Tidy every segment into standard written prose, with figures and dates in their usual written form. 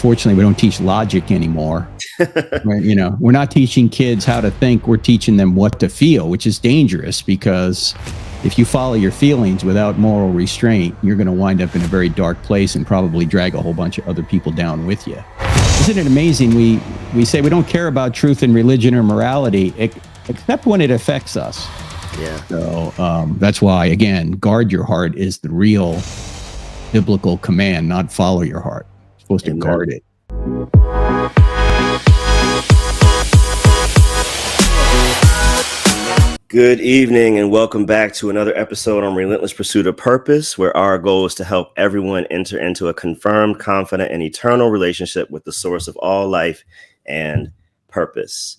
unfortunately, we don't teach logic anymore. Right? You know, we're not teaching kids how to think. We're teaching them what to feel, which is dangerous because if you follow your feelings without moral restraint, you're going to wind up in a very dark place and probably drag a whole bunch of other people down with you. Isn't it amazing? We say we don't care about truth in religion or morality, except when it affects us. Yeah. So that's why, again, guard your heart is the real biblical command, not follow your heart. You're supposed to guard it. Good evening and welcome back to another episode on Relentless Pursuit of Purpose, where our goal is to help everyone enter into a confirmed, confident, and eternal relationship with the source of all life and purpose.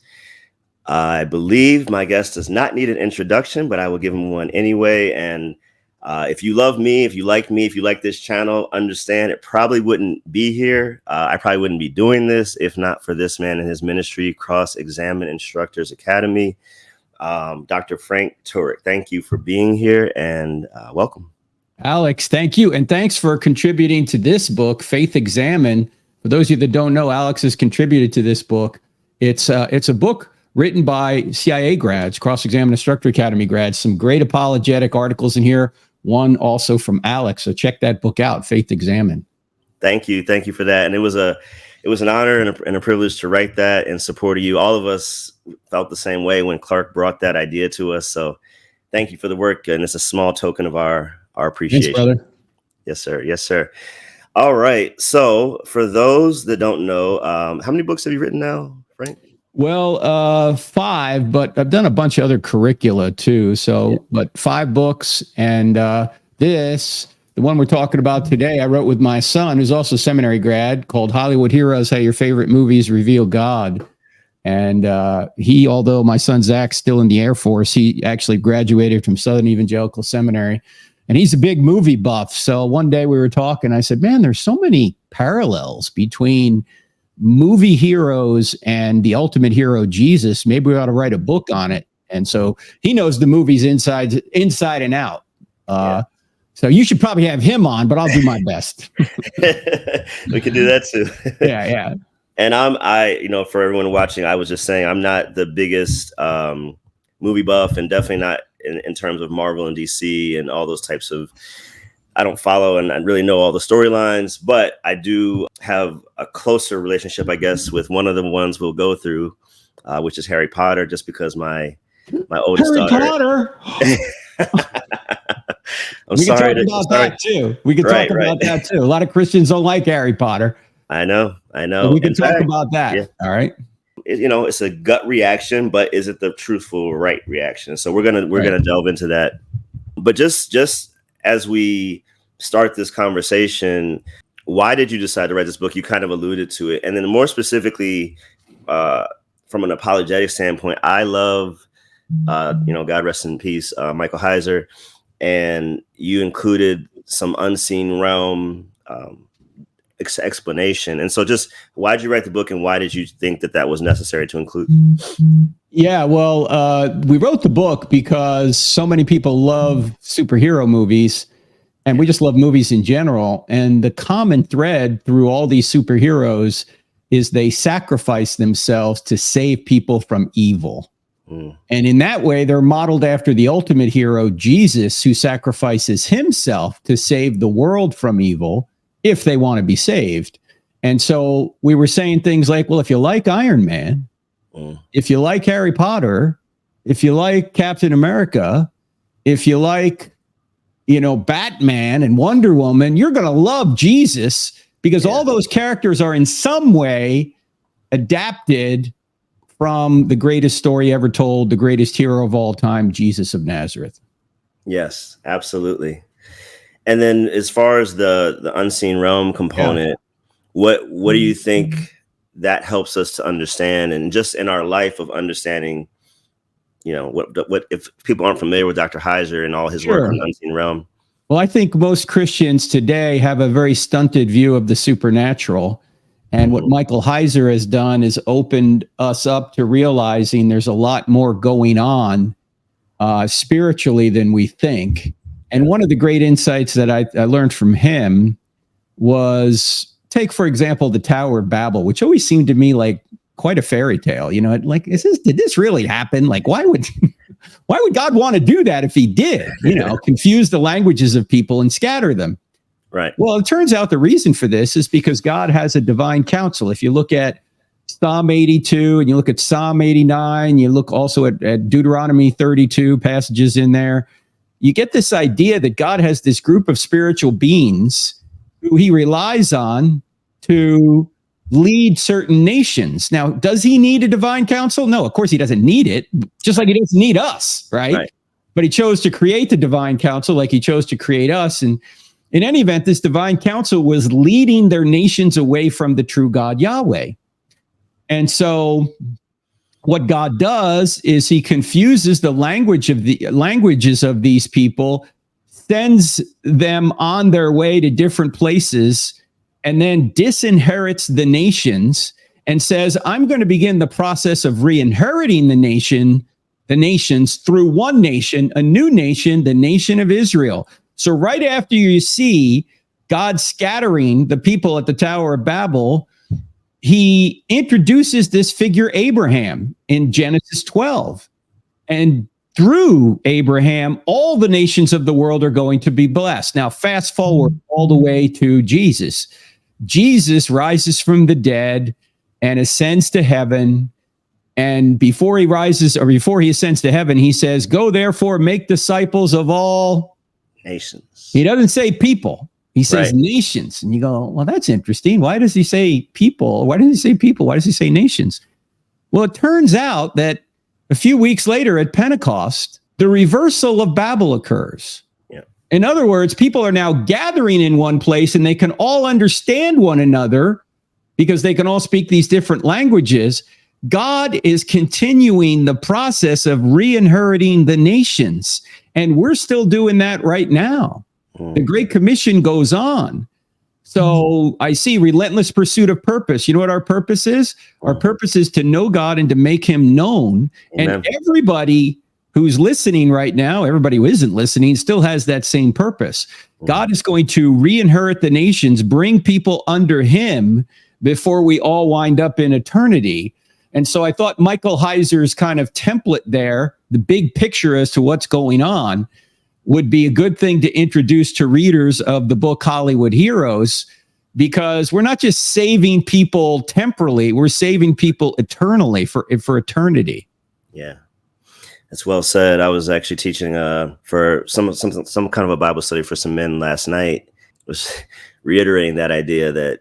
I believe my guest does not need an introduction, but I will give him one anyway. And if you love me, if you like me, if you like this channel, understand it probably wouldn't be here. I probably wouldn't be doing this if not for this man and his ministry, Cross-Examine Instructors Academy. Dr. Frank Turek, thank you for being here and welcome. Alex, thank you. And thanks for contributing to this book, Faith Examine. For those of you that don't know, Alex has contributed to this book. It's a book written by CIA grads, Cross-Examine Instructor Academy grads, some great apologetic articles in here, one also from Alex. So check that book out, Faith Examine. Thank you. Thank you for that. And it was an honor and a privilege to write that in support of you. All of us felt the same way when Clark brought that idea to us. So thank you for the work. And it's a small token of our appreciation. Thanks, brother. Yes, sir. Yes, sir. All right. So for those that don't know, how many books have you written now, Frank? Well, 5, but I've done a bunch of other curricula too. So, yeah. But 5 books. And the one we're talking about today, I wrote with my son, who's also a seminary grad, called Hollywood Heroes, How Your Favorite Movies Reveal God. And he, although my son Zach's still in the Air Force, he actually graduated from Southern Evangelical Seminary. And he's a big movie buff. So one day we were talking, I said, man, there's so many parallels between movie heroes and the ultimate hero, Jesus. Maybe we ought to write a book on it. And so he knows the movies inside and out. So you should probably have him on, but I'll do my best. We could do that too. Yeah. And for everyone watching, I was just saying, I'm not the biggest movie buff, and definitely not in terms of Marvel and DC and all those types of, I don't follow and I really know all the storylines, but I do have a closer relationship, I guess, with one of the ones we'll go through, which is Harry Potter, just because my oldest daughter. We can talk about that too. That too. A lot of Christians don't like Harry Potter. I know. So we can talk about that. Yeah. All right. It's a gut reaction, but is it the truthful, right reaction? So we're gonna delve into that. But just as we start this conversation, why did you decide to write this book? You kind of alluded to it, and then more specifically, from an apologetic standpoint, I love, God rest in peace, Michael Heiser. And you included some unseen realm explanation. And so just why did you write the book and why did you think that was necessary to include? Yeah, well, we wrote the book because so many people love superhero movies and we just love movies in general. And the common thread through all these superheroes is they sacrifice themselves to save people from evil. And in that way, they're modeled after the ultimate hero, Jesus, who sacrifices himself to save the world from evil if they want to be saved. And so we were saying things like, well, if you like Iron Man, if you like Harry Potter, if you like Captain America, if you like, Batman and Wonder Woman, you're going to love Jesus because all those characters are in some way adapted from the greatest story ever told, the greatest hero of all time, Jesus of Nazareth. Yes, absolutely. And then as far as the unseen realm component, what do you think that helps us to understand? And just in our life of understanding, what if people aren't familiar with Dr. Heiser and all his work on the unseen realm? Well, I think most Christians today have a very stunted view of the supernatural. And what Michael Heiser has done is opened us up to realizing there's a lot more going on spiritually than we think. And one of the great insights that I learned from him was take, for example, the Tower of Babel, which always seemed to me like quite a fairy tale. Like, did this really happen? Like, why would God want to do that if he did? Confuse the languages of people and scatter them. Right. Well, it turns out the reason for this is because God has a divine counsel. If you look at Psalm 82 and you look at Psalm 89, you look also at Deuteronomy 32 passages in there, you get this idea that God has this group of spiritual beings who he relies on to lead certain nations. Now, does he need a divine counsel? No, of course he doesn't need it, just like he doesn't need us, right? But he chose to create the divine counsel like he chose to create us. And in any event, this divine counsel was leading their nations away from the true God, Yahweh. And so what God does is he confuses the languages of these people, sends them on their way to different places, and then disinherits the nations and says, I'm going to begin the process of re-inheriting the nations through one nation, a new nation, the nation of Israel. So right after you see God scattering the people at the Tower of Babel, he introduces this figure Abraham in Genesis 12. And through Abraham, all the nations of the world are going to be blessed. Now, fast forward all the way to Jesus. Jesus rises from the dead and ascends to heaven. And before he ascends to heaven, he says, go therefore, make disciples of all nations. He doesn't say people. He says nations. And you go, well, that's interesting. Why does he say people? Why does he say people? Why does he say nations? Well, it turns out that a few weeks later at Pentecost, the reversal of Babel occurs. Yeah. In other words, people are now gathering in one place and they can all understand one another because they can all speak these different languages. God is continuing the process of re-inheriting the nations. And we're still doing that right now. The Great Commission goes on. So I see relentless pursuit of purpose. You know what our purpose is? Our purpose is to know God and to make him known. Amen. And everybody who's listening right now, everybody who isn't listening, still has that same purpose. God is going to re-inherit the nations, bring people under him before we all wind up in eternity. And so I thought Michael Heiser's kind of template there, the big picture as to what's going on, would be a good thing to introduce to readers of the book Hollywood Heroes, because we're not just saving people temporally, we're saving people eternally for eternity. Yeah, that's well said. I was actually teaching for some kind of a Bible study for some men last night. Was reiterating that idea that,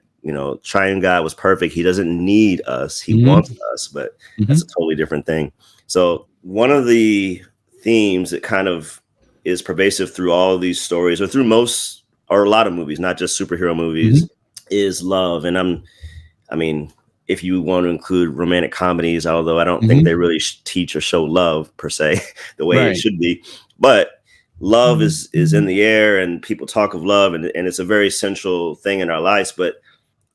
Triune God was perfect. He doesn't need us. He wants us, but that's a totally different thing. So one of the themes that kind of is pervasive through all of these stories, or through most or a lot of movies, not just superhero movies, is love. And if you want to include romantic comedies, although I don't think they really teach or show love per se the way it should be, but love is in the air, and people talk of love, and it's a very central thing in our lives. But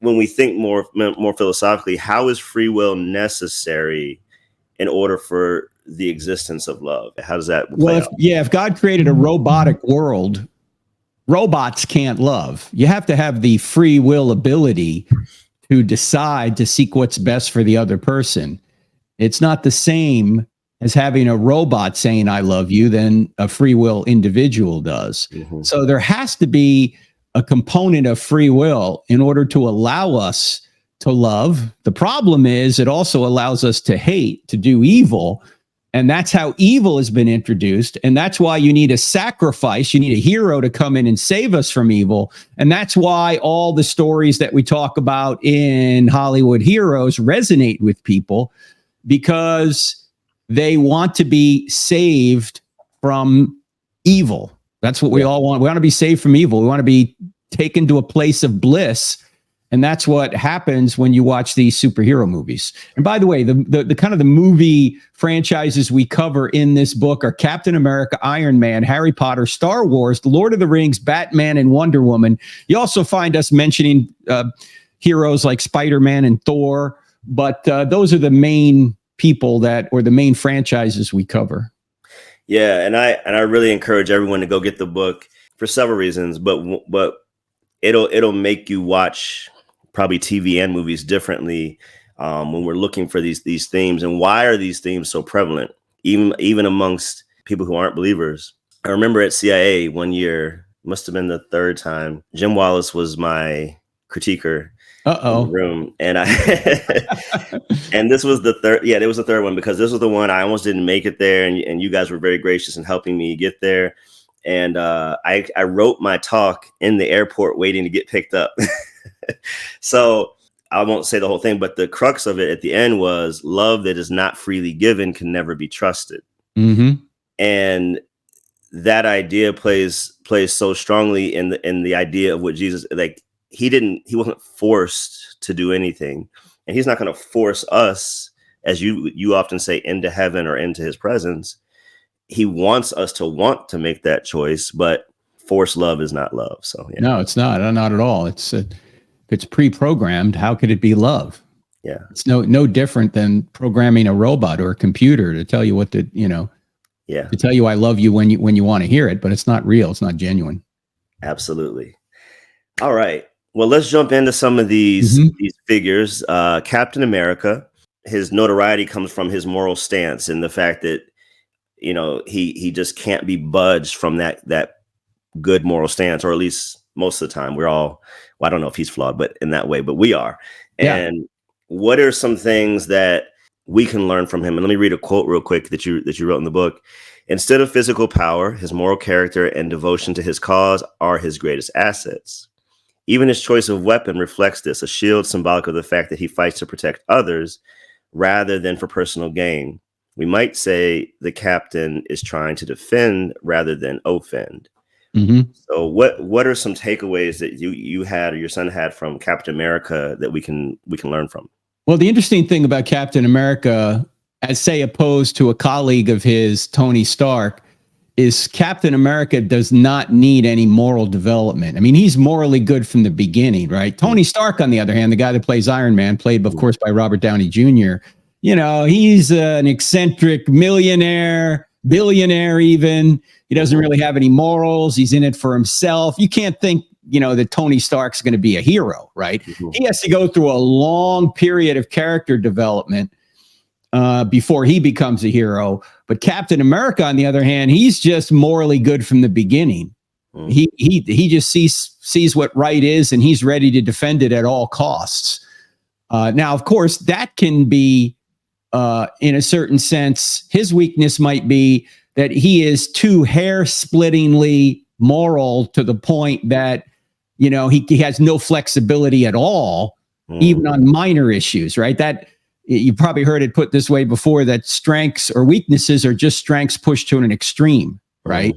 when we think more philosophically, how is free will necessary in order for the existence of love? How does that play out? If God created a robotic world, robots can't love. You have to have the free will ability to decide to seek what's best for the other person. It's not the same as having a robot saying I love you than a free will individual does. So there has to be a component of free will in order to allow us to love. The problem is it also allows us to hate, to do evil. And that's how evil has been introduced. And that's why you need a sacrifice. You need a hero to come in and save us from evil. And that's why all the stories that we talk about in Hollywood Heroes resonate with people, because they want to be saved from evil. That's what we all want. We want to be saved from evil. We want to be taken to a place of bliss. And that's what happens when you watch these superhero movies. And by the way, the kind of the movie franchises we cover in this book are Captain America, Iron Man, Harry Potter, Star Wars, The Lord of the Rings, Batman, and Wonder Woman. You also find us mentioning heroes like Spider-Man and Thor, but those are the main people or the main franchises we cover. Yeah, and I really encourage everyone to go get the book for several reasons, but it'll make you watch probably TV and movies differently when we're looking for these themes, and why are these themes so prevalent, even amongst people who aren't believers. I remember at CIA one year, must have been the third time, Jim Wallace was my critiquer in the room, and and this was the third. Yeah, it was the third one, because this was the one I almost didn't make it there, and you guys were very gracious in helping me get there. And I wrote my talk in the airport waiting to get picked up. So I won't say the whole thing, but the crux of it at the end was, love that is not freely given can never be trusted. Mm-hmm. And that idea plays so strongly in the idea of what Jesus, like, he wasn't forced to do anything, and he's not going to force us, as you often say, into heaven or into his presence. He wants us to want to make that choice, but forced love is not love. So yeah. No, it's not at all. It's pre-programmed. How could it be love? Yeah, it's no different than programming a robot or a computer to tell you what to, to tell you I love you when you want to hear it, but it's not real. It's not genuine. Absolutely. All right. Well, let's jump into some of these figures. Captain America, his notoriety comes from his moral stance and the fact that, he just can't be budged from that good moral stance, or at least most of the time. We're all, well, I don't know if he's flawed, but in that way, but we are. Yeah. And what are some things that we can learn from him? And let me read a quote real quick that you wrote in the book. Instead of physical power, his moral character and devotion to his cause are his greatest assets. Even his choice of weapon reflects this, a shield symbolic of the fact that he fights to protect others rather than for personal gain. We might say the captain is trying to defend rather than offend. Mm-hmm. So what are some takeaways that you had or your son had from Captain America that we can learn from? Well, the interesting thing about Captain America, as say opposed to a colleague of his, Tony Stark, is Captain America does not need any moral development. I mean, he's morally good from the beginning, right? Tony Stark, on the other hand, the guy that plays Iron Man, played, of course, by Robert Downey Jr., he's an eccentric millionaire, billionaire even. He doesn't really have any morals. He's in it for himself. You can't think, that Tony Stark's going to be a hero, right? Mm-hmm. He has to go through a long period of character development before he becomes a hero. But Captain America, on the other hand, he's just morally good from the beginning. Mm. He just sees what right is, and he's ready to defend it at all costs. Now, of course, that can be, in a certain sense, his weakness might be that he is too hair-splittingly moral to the point that, he has no flexibility at all, even on minor issues, right? That you probably heard it put this way before, that strengths or weaknesses are just strengths pushed to an extreme, right?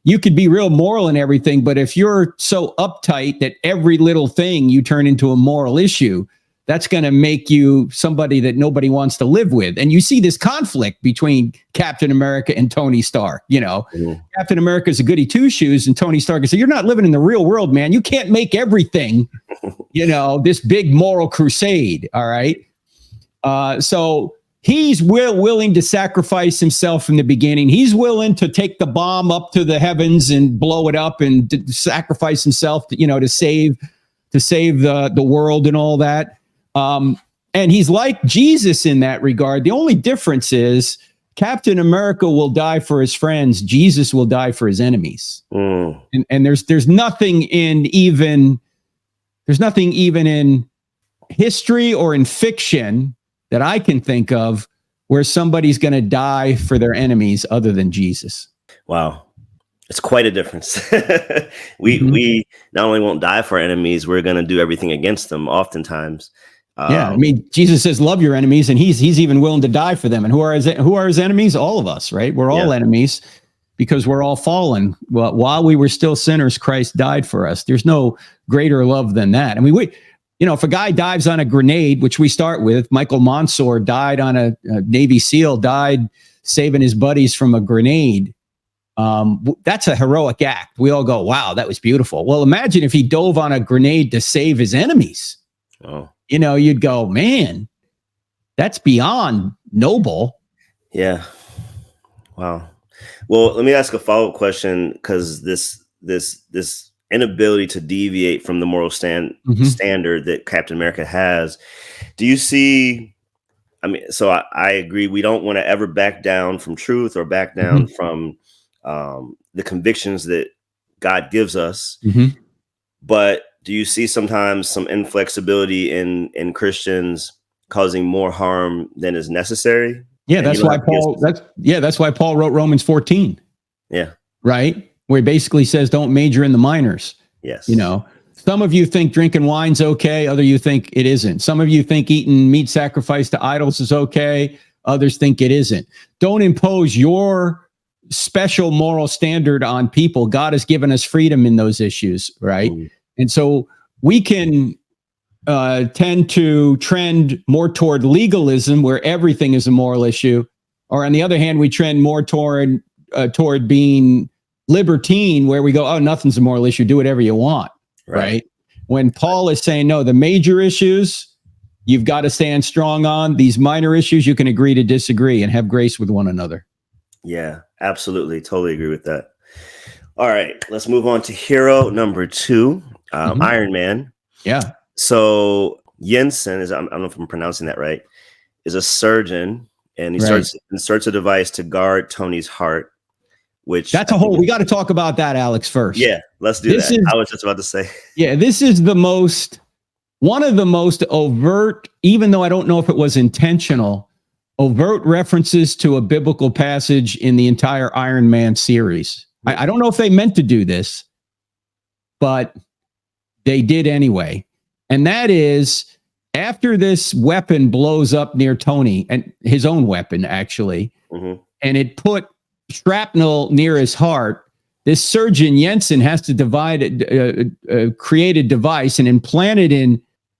You could be real moral in everything, but if you're so uptight that every little thing you turn into a moral issue, that's going to make you somebody that nobody wants to live with. And you see this conflict between Captain America and Tony Stark. Captain America is a goody two-shoes, and Tony Stark is, you're not living in the real world, man. You can't make everything, this big moral crusade. All right. So he's willing to sacrifice himself from the beginning. He's willing to take the bomb up to the heavens and blow it up and sacrifice himself, to save the world and all that. And he's like Jesus in that regard. The only difference is Captain America will die for his friends. Jesus will die for his enemies. And there's nothing even in history or in fiction that I can think of where somebody's going to die for their enemies other than Jesus. Wow. It's quite a difference. We not only won't die for our enemies, we're going to do everything against them oftentimes. I mean, Jesus says, love your enemies, and he's even willing to die for them. And who are his enemies? All of us, right? We're all enemies because we're all fallen. Well, while we were still sinners, Christ died for us. There's no greater love than that. I mean, if a guy dives on a grenade, which we start with, Michael Monsoor died on a Navy SEAL, died saving his buddies from a grenade. That's a heroic act. We all go, wow, that was beautiful. Well, imagine if he dove on a grenade to save his enemies. Oh. You'd go, man, that's beyond noble. Yeah. Wow. Well, let me ask a follow-up question, because this inability to deviate from the moral standard that Captain America has. Do you see? I mean, so I agree. We don't want to ever back down from truth or back down from the convictions that God gives us. But do you see sometimes some inflexibility in Christians causing more harm than is necessary? Yeah, that's why Paul. That's why Paul wrote Romans 14. Yeah. Right, where he basically says, "Don't major in the minors." Yes. You know, some of you think drinking wine's okay. Other you think it isn't. Some of you think eating meat sacrificed to idols is okay. Others think it isn't. Don't impose your special moral standard on people. God has given us freedom in those issues, right? And so we can tend to trend more toward legalism, where everything is a moral issue, or on the other hand, we trend more toward being libertine, where we go, oh, nothing's a moral issue, do whatever you want, right? When Paul is saying, no, the major issues you've got to stand strong on. These minor issues you can agree to disagree and have grace with one another. Yeah, absolutely. Totally agree with that. All right, let's move on to hero number 2, Iron Man. Yeah. So Jensen I don't know if I'm pronouncing that right, is a surgeon, and he inserts a device to guard Tony's heart. Which that's we got to talk about that, Alex, first. Yeah, let's do that. I was just about to say. Yeah, this is one of the most overt, even though I don't know if it was intentional, overt references to a biblical passage in the entire Iron Man series. I don't know if they meant to do this, but they did anyway. And that is, after this weapon blows up near Tony, and his own weapon, actually, and it put shrapnel near his heart, this surgeon Jensen has to create a device and implant it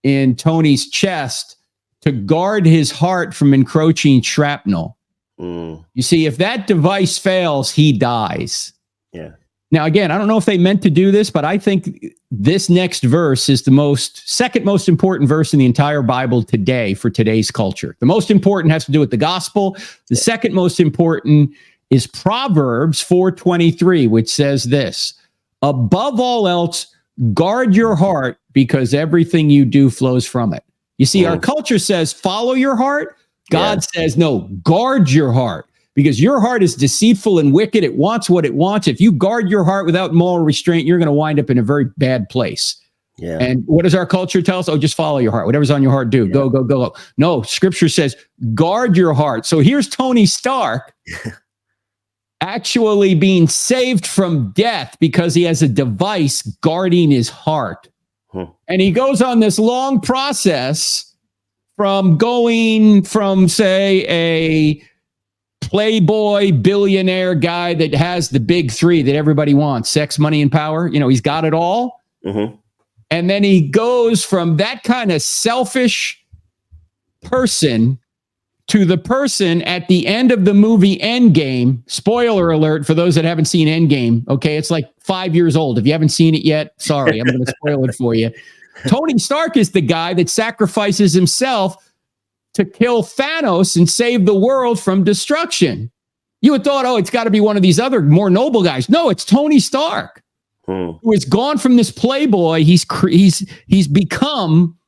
in Tony's chest to guard his heart from encroaching shrapnel. You see, if that device fails, he dies. Yeah. Now, again, I don't know if they meant to do this, but I think this next verse is the second most important verse in the entire Bible today for today's culture. The most important has to do with the gospel. The second most important is Proverbs 4:23, which says this: above all else, guard your heart, because everything you do flows from it. You see, our culture says, follow your heart. God says, no, guard your heart, because your heart is deceitful and wicked. It wants what it wants. If you guard your heart without moral restraint, you're going to wind up in a very bad place. Yeah. And what does our culture tell us? Oh, just follow your heart. Whatever's on your heart, do. Go, go, go. No, scripture says, guard your heart. So here's Tony Stark actually being saved from death because he has a device guarding his heart. And he goes on this long process from going from, say, a playboy billionaire guy that has the big 3 that everybody wants: sex, money, and power. You know, he's got it all. And then he goes from that kind of selfish person to the person at the end of the movie Endgame. Spoiler alert for those that haven't seen Endgame. Okay, it's like 5 years old. If you haven't seen it yet, sorry, I'm going to spoil it for you. Tony Stark is the guy that sacrifices himself to kill Thanos and save the world from destruction. You had thought, oh, it's got to be one of these other more noble guys. No, it's Tony Stark, who has gone from this playboy. He's become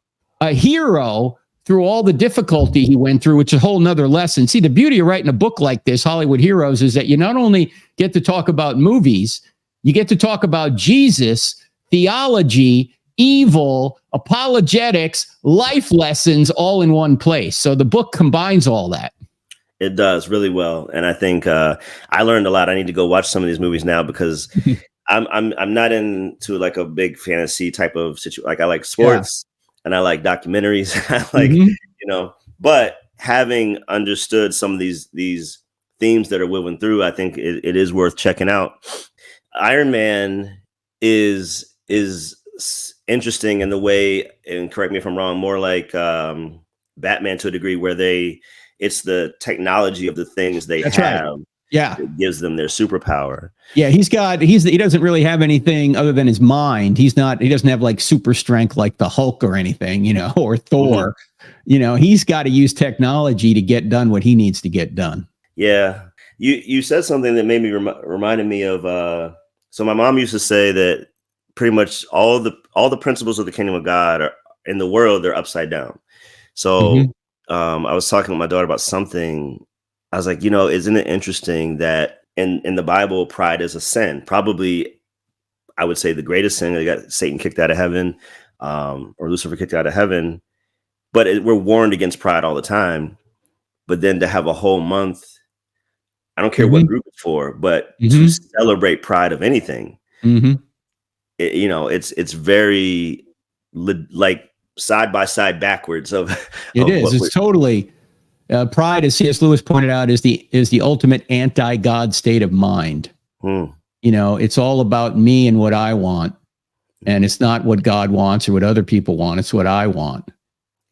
a hero through all the difficulty he went through, which is a whole nother lesson. See, the beauty of writing a book like this, Hollywood Heroes, is that you not only get to talk about movies, you get to talk about Jesus, theology, evil, apologetics, life lessons, all in one place. So the book combines all that. It does really well. And I think I learned a lot. I need to go watch some of these movies now, because I'm not into like a big fantasy type of situation. Like, I like sports. And I like documentaries. I like, but having understood some of these themes that are woven through, I think it is worth checking out. Iron Man is interesting in the way, and correct me if I'm wrong, more like Batman to a degree, where it's the technology of the things they have. Yeah, that gives them their superpower. Yeah, he doesn't really have anything other than his mind. He doesn't have like super strength like the Hulk or anything, or Thor. He's got to use technology to get done what he needs to get done. Yeah, you said something that made me reminded me of. So my mom used to say that pretty much all the principles of the kingdom of God are in the world, they're upside down. So I was talking with my daughter about something. I was like, isn't it interesting that in the Bible, pride is a sin? Probably, I would say the greatest sin. They got Satan kicked out of heaven, or Lucifer kicked out of heaven. But we're warned against pride all the time. But then to have a whole month, I don't care what group it's for, but to celebrate pride of anything, it's very like side by side backwards of. It is. It's totally. Pride, as C.S. Lewis pointed out, is the ultimate anti-God state of mind. It's all about me and what I want, and it's not what God wants or what other people want. It's what I want.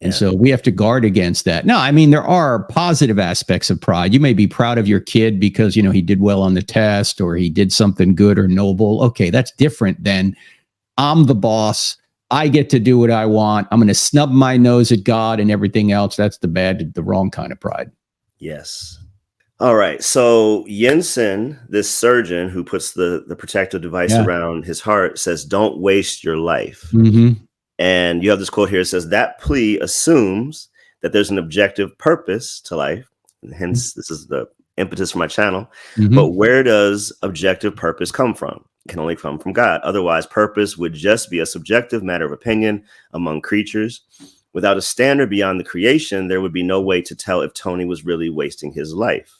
And so we have to guard against that. No, I mean, there are positive aspects of pride. You may be proud of your kid because, he did well on the test or he did something good or noble. Okay, that's different than I'm the boss. I get to do what I want. I'm going to snub my nose at God and everything else. That's the wrong kind of pride. Yes. All right. So Jensen, this surgeon who puts the protective device around his heart, says, don't waste your life. And you have this quote here. It says, that plea assumes that there's an objective purpose to life. And hence, this is the impetus for my channel. But where does objective purpose come from? It can only come from God. Otherwise, purpose would just be a subjective matter of opinion among creatures. Without a standard beyond the creation, there would be no way to tell if Tony was really wasting his life.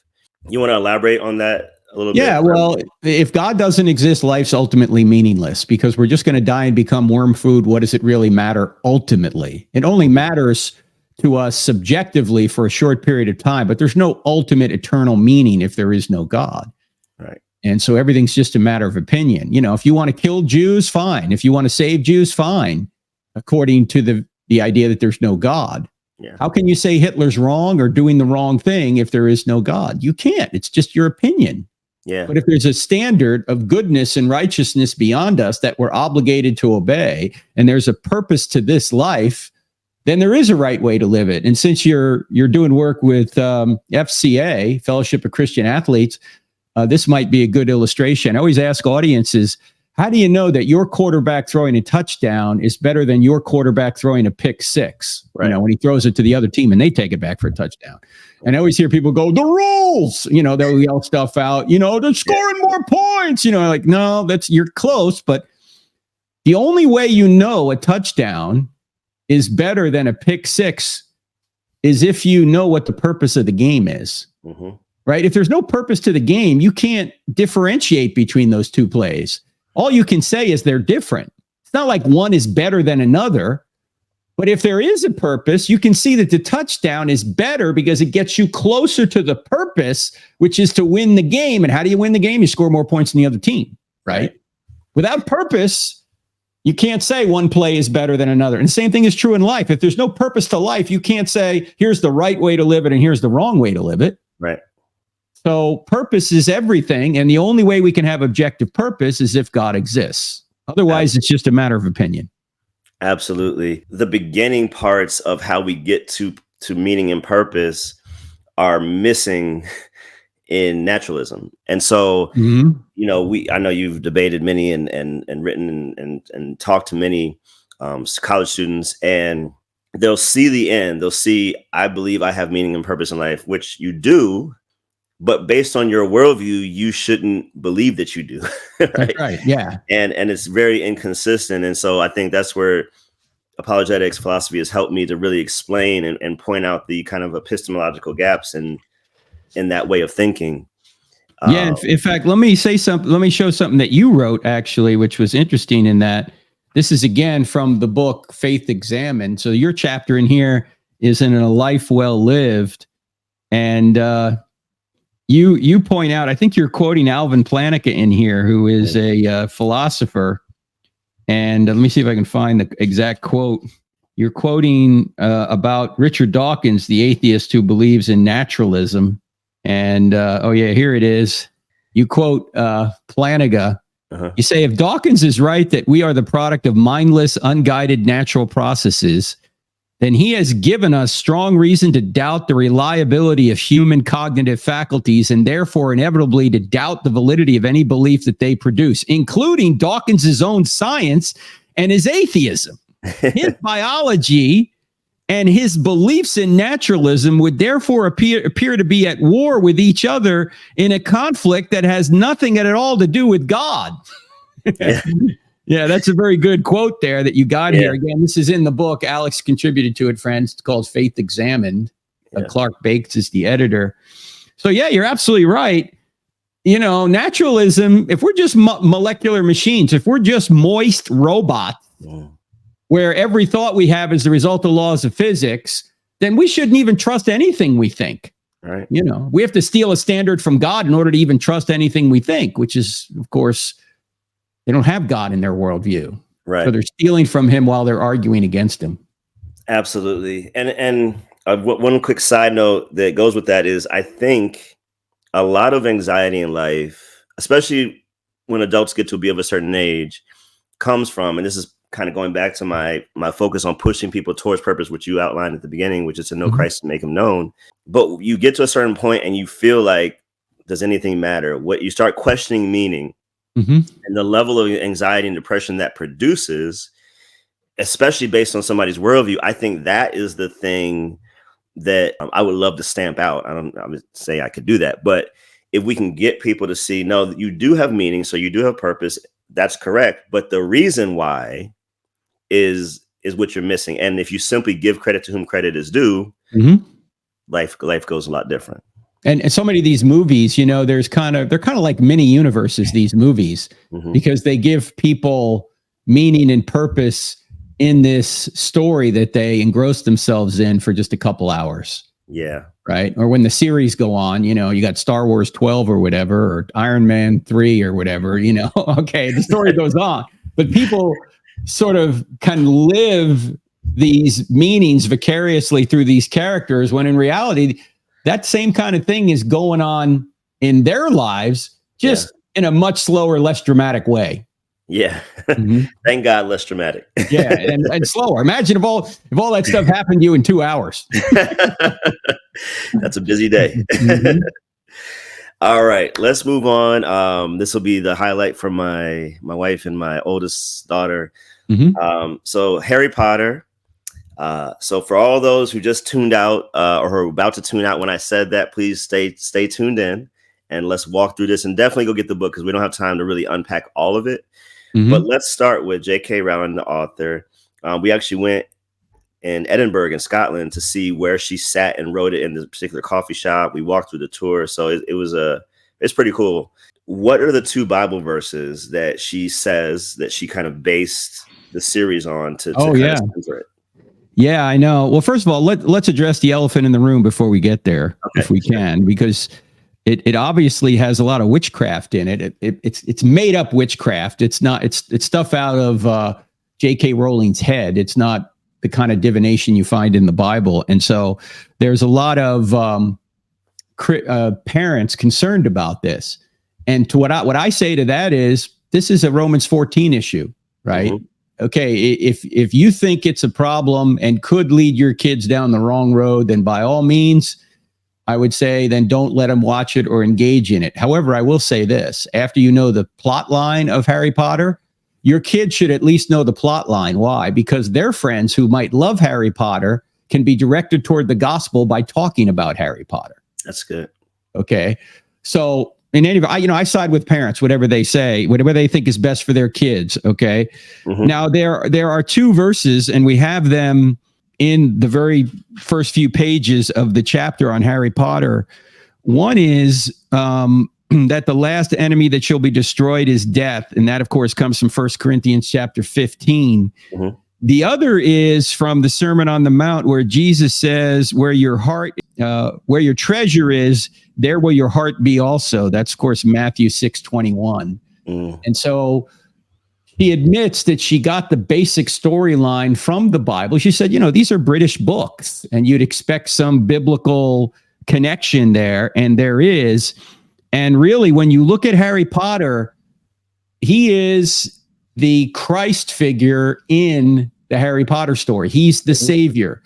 You want to elaborate on that a little bit? Yeah, well, if God doesn't exist, life's ultimately meaningless because we're just going to die and become worm food. What does it really matter ultimately? It only matters to us subjectively for a short period of time, but there's no ultimate eternal meaning if there is no God. Right. And so everything's just a matter of opinion. If you want to kill Jews, fine. If you want to save Jews, fine. According to the idea that there's no God. Yeah. How can you say Hitler's wrong or doing the wrong thing if there is no God? You can't. It's just your opinion. Yeah. But if there's a standard of goodness and righteousness beyond us that we're obligated to obey, and there's a purpose to this life, then there is a right way to live it. And since you're doing work with FCA, Fellowship of Christian Athletes, this might be a good illustration. I always ask audiences, how do you know that your quarterback throwing a touchdown is better than your quarterback throwing a pick six? Right. When he throws it to the other team and they take it back for a touchdown. And I always hear people go, the rules, they'll yell stuff out, they're scoring more points, like, no, you're close. But the only way a touchdown is better than a pick six is if you know what the purpose of the game is. Right? If there's no purpose to the game, you can't differentiate between those two plays. All you can say is they're different. It's not like one is better than another. But if there is a purpose, you can see that the touchdown is better because it gets you closer to the purpose, which is to win the game. And how do you win the game? You score more points than the other team, right? Without purpose, you can't say one play is better than another. And the same thing is true in life. If there's no purpose to life, you can't say, here's the right way to live it and here's the wrong way to live it. Right. So purpose is everything. And the only way we can have objective purpose is if God exists. Otherwise, it's just a matter of opinion. Absolutely. The beginning parts of how we get to meaning and purpose are missing in naturalism. And so, I know you've debated many and written and talked to many college students, and they'll see the end. They'll see, I believe I have meaning and purpose in life, which you do. But based on your worldview, you shouldn't believe that you do. Right? That's right. Yeah. And it's very inconsistent. And so I think that's where apologetics philosophy has helped me to really explain and point out the kind of epistemological gaps in that way of thinking. Yeah. In fact, let me say something. Let me show something that you wrote, actually, which was interesting in that this is, again, from the book Faith Examined. So your chapter in here is in A Life Well Lived. And, You point out, I think you're quoting Alvin Plantinga in here, who is a philosopher. And let me see if I can find the exact quote. You're quoting about Richard Dawkins, the atheist who believes in naturalism. And, here it is. You quote Plantinga. You say, if Dawkins is right that we are the product of mindless, unguided natural processes, then he has given us strong reason to doubt the reliability of human cognitive faculties and therefore inevitably to doubt the validity of any belief that they produce, including Dawkins's own science and his atheism. His biology and his beliefs in naturalism would therefore appear to be at war with each other in a conflict that has nothing at all to do with God. Yeah. Yeah, that's a very good quote there that you got here. Again, this is in the book. Alex contributed to it, friends. It's called Faith Examined. Clark Bakes is the editor. So, yeah, you're absolutely right. You know, naturalism, if we're just molecular machines, if we're just moist robots, where every thought we have is the result of laws of physics, then we shouldn't even trust anything we think. Right. You know, we have to steal a standard from God in order to even trust anything we think, which is, of course, they don't have God in their worldview. Right. So they're stealing from him while they're arguing against him. Absolutely. And one quick side note that goes with that is I think a lot of anxiety in life, especially when adults get to be of a certain age, comes from, and this is kind of going back to my focus on pushing people towards purpose, which you outlined at the beginning, which is to know Christ and make him known. But you get to a certain point and you feel like, does anything matter? What you start questioning meaning. And the level of anxiety and depression that produces, especially based on somebody's worldview, I think that is the thing that I would love to stamp out. I would say I could do that, but if we can get people to see, no, you do have meaning, so you do have purpose. That's correct, but the reason why is what you're missing. And if you simply give credit to whom credit is due, life goes a lot different. And so many of these movies, you know, they're kind of like mini universes, these movies, because they give people meaning and purpose in this story that they engross themselves in for just a couple hours. Yeah. Right. Or when the series go on, you know, you got Star Wars 12 or whatever, or Iron Man 3 or whatever, you know, okay, the story goes on, but people sort of can live these meanings vicariously through these characters, when in reality, that same kind of thing is going on in their lives, just in a much slower, less dramatic way. Yeah. Thank God, less dramatic. Yeah, and slower. Imagine if all that stuff happened to you in 2 hours. That's a busy day. All right, let's move on. This will be the highlight from my wife and my oldest daughter. So Harry Potter. So for all those who just tuned out or are about to tune out when I said that, please stay tuned in and let's walk through this, and definitely go get the book because we don't have time to really unpack all of it. But let's start with J.K. Rowling, the author. We actually went in Edinburgh in Scotland to see where she sat and wrote it in this particular coffee shop. We walked through the tour. So it's pretty cool. What are the 2 Bible verses that she says that she kind of based the series on to kind of center it? Yeah, I know. Well, first of all, let's address the elephant in the room before we get there, if we can, because it obviously has a lot of witchcraft in it. It's made up witchcraft. It's stuff out of J.K. Rowling's head. It's not the kind of divination you find in the Bible. And so there's a lot of parents concerned about this. And to what I say to that is, this is a Romans 14 issue, right? Okay, if you think it's a problem and could lead your kids down the wrong road, then by all means, I would say then don't let them watch it or engage in it. However, I will say this, after you know the plot line of Harry Potter, your kids should at least know the plot line. Why? Because their friends who might love Harry Potter can be directed toward the gospel by talking about Harry Potter. That's good. Okay, so in any, I side with parents, whatever they say, whatever they think is best for their kids. Okay. Now there are 2 verses, and we have them in the very first few pages of the chapter on Harry Potter. One is that the last enemy that shall be destroyed is death. And that, of course, comes from 1 Corinthians chapter 15. The other is from the Sermon on the Mount, where Jesus says, where your treasure is, there will your heart be also. That's, of course, Matthew 6:21. And so she admits that she got the basic storyline from the Bible. She said, these are British books, and you'd expect some biblical connection there, and there is. And really, when you look at Harry Potter, he is the Christ figure in the Harry Potter story. He's the savior.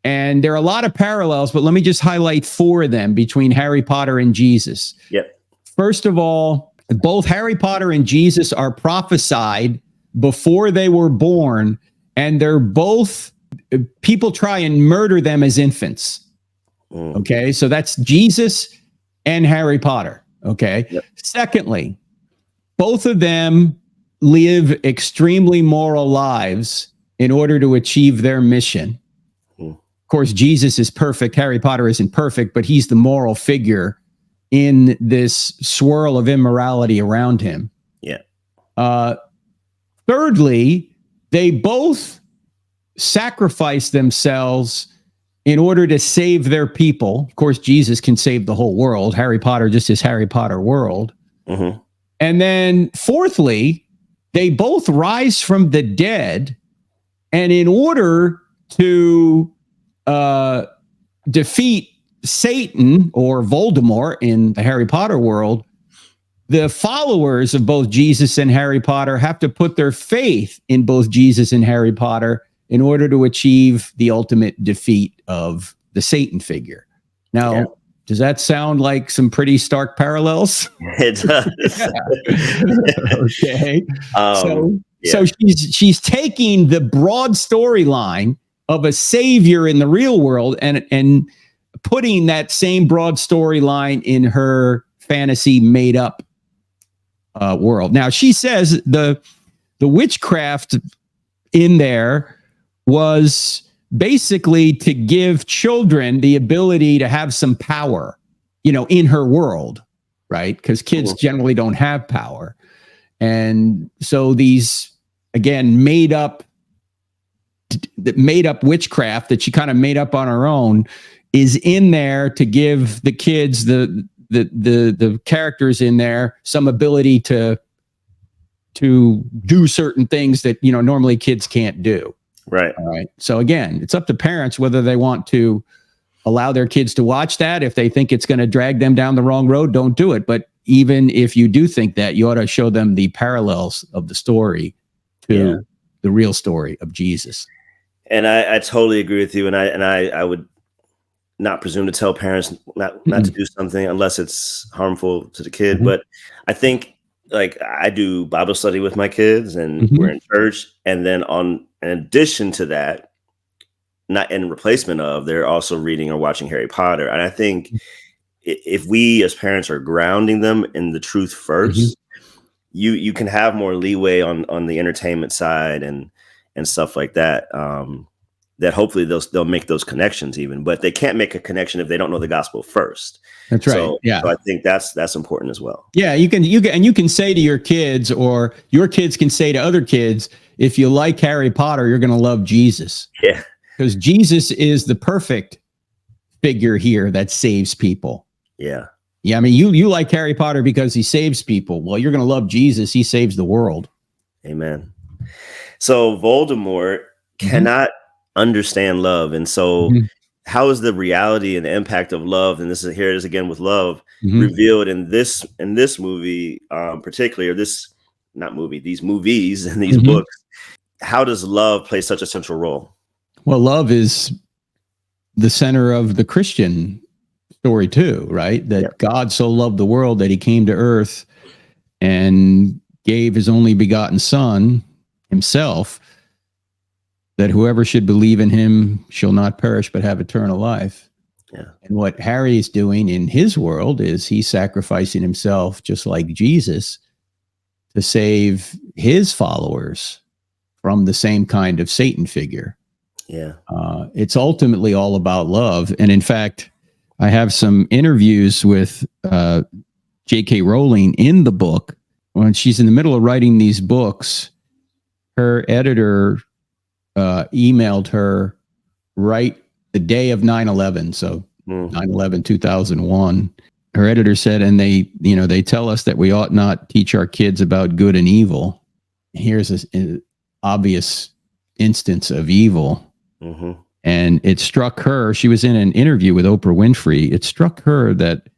And there are a lot of parallels, but let me just highlight 4 of them between Harry Potter and Jesus. Yep. First of all, both Harry Potter and Jesus are prophesied before they were born, and they're both, people try and murder them as infants. Okay, so that's Jesus and Harry Potter. Okay. Yep. Secondly, both of them live extremely moral lives in order to achieve their mission. Of course, Jesus is perfect. Harry Potter isn't perfect, but he's the moral figure in this swirl of immorality around him. Yeah. Thirdly, they both sacrifice themselves in order to save their people. Of course, Jesus can save the whole world. Harry Potter just is Harry Potter world. And then fourthly, they both rise from the dead. And in order to defeat Satan or Voldemort in the Harry Potter world, the followers of both Jesus and Harry Potter have to put their faith in both Jesus and Harry Potter in order to achieve the ultimate defeat of the Satan figure. Now, does that sound like some pretty stark parallels? It does. Okay. So she's taking the broad storyline of a savior in the real world and putting that same broad storyline in her fantasy made up world. Now, she says the witchcraft in there was basically to give children the ability to have some power, in her world, right? Because kids generally don't have power. And so these, again, made up witchcraft that she kind of made up on her own is in there to give the kids, the characters in there, some ability to do certain things that normally kids can't do. Right. All right. So again, it's up to parents whether they want to allow their kids to watch that. If they think it's going to drag them down the wrong road, don't do it. But even if you do think that, you ought to show them the parallels of the story to the real story of Jesus. And I totally agree with you. And I would not presume to tell parents not to do something unless it's harmful to the kid. But I think, like, I do Bible study with my kids, and we're in church. And then in addition to that, not in replacement of, they're also reading or watching Harry Potter. And I think if we as parents are grounding them in the truth first, you can have more leeway on the entertainment side and stuff like that. That hopefully they'll make those connections even, but they can't make a connection if they don't know the gospel first. That's right. So I think that's important as well. Yeah, you can say to your kids, or your kids can say to other kids, if you like Harry Potter, you're going to love Jesus. Yeah, because Jesus is the perfect figure here that saves people. Yeah. I mean, you like Harry Potter because he saves people. Well, you're going to love Jesus. He saves the world. Amen. So Voldemort cannot understand love, and so. How is the reality and the impact of love, and here it is again with love, revealed in this movie, particularly, or these movies and these books? How does love play such a central role? Well, love is the center of the Christian story too, right? That God so loved the world that he came to earth and gave his only begotten son himself, that whoever should believe in him shall not perish but have eternal life. Yeah. And what Harry is doing in his world is he's sacrificing himself just like Jesus to save his followers from the same kind of Satan figure. Yeah. It's ultimately all about love. And in fact, I have some interviews with J.K. Rowling in the book. When she's in the middle of writing these books, her editor emailed her right the day of 9/11. So 9/11, 2001. Her editor said, and they tell us that we ought not teach our kids about good and evil. Here's an obvious instance of evil. And it struck her, she was in an interview with Oprah Winfrey. It struck her that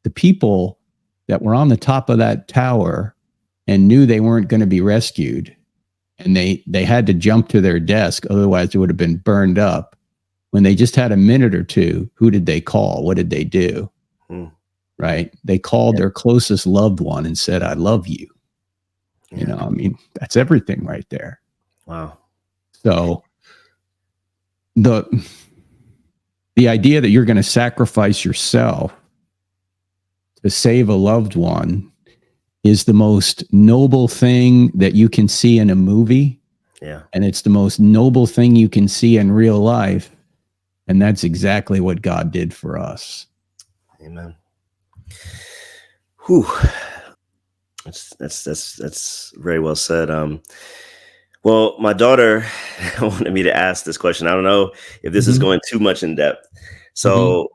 the people that were on the top of that tower and knew they weren't going to be rescued, and they had to jump to their desk, otherwise it would have been burned up. when they just had a minute or two, who did they call? What did they do? Right? They called their closest loved one and said, I love you. You know, I mean, that's everything right there. Wow. So the idea that you're going to sacrifice yourself to save a loved one is the most noble thing that you can see in a movie. Yeah. And it's the most noble thing you can see in real life. And that's exactly what God did for us. Amen. Whew. That's very well said. Well, my daughter wanted me to ask this question. I don't know if this is going too much in depth. So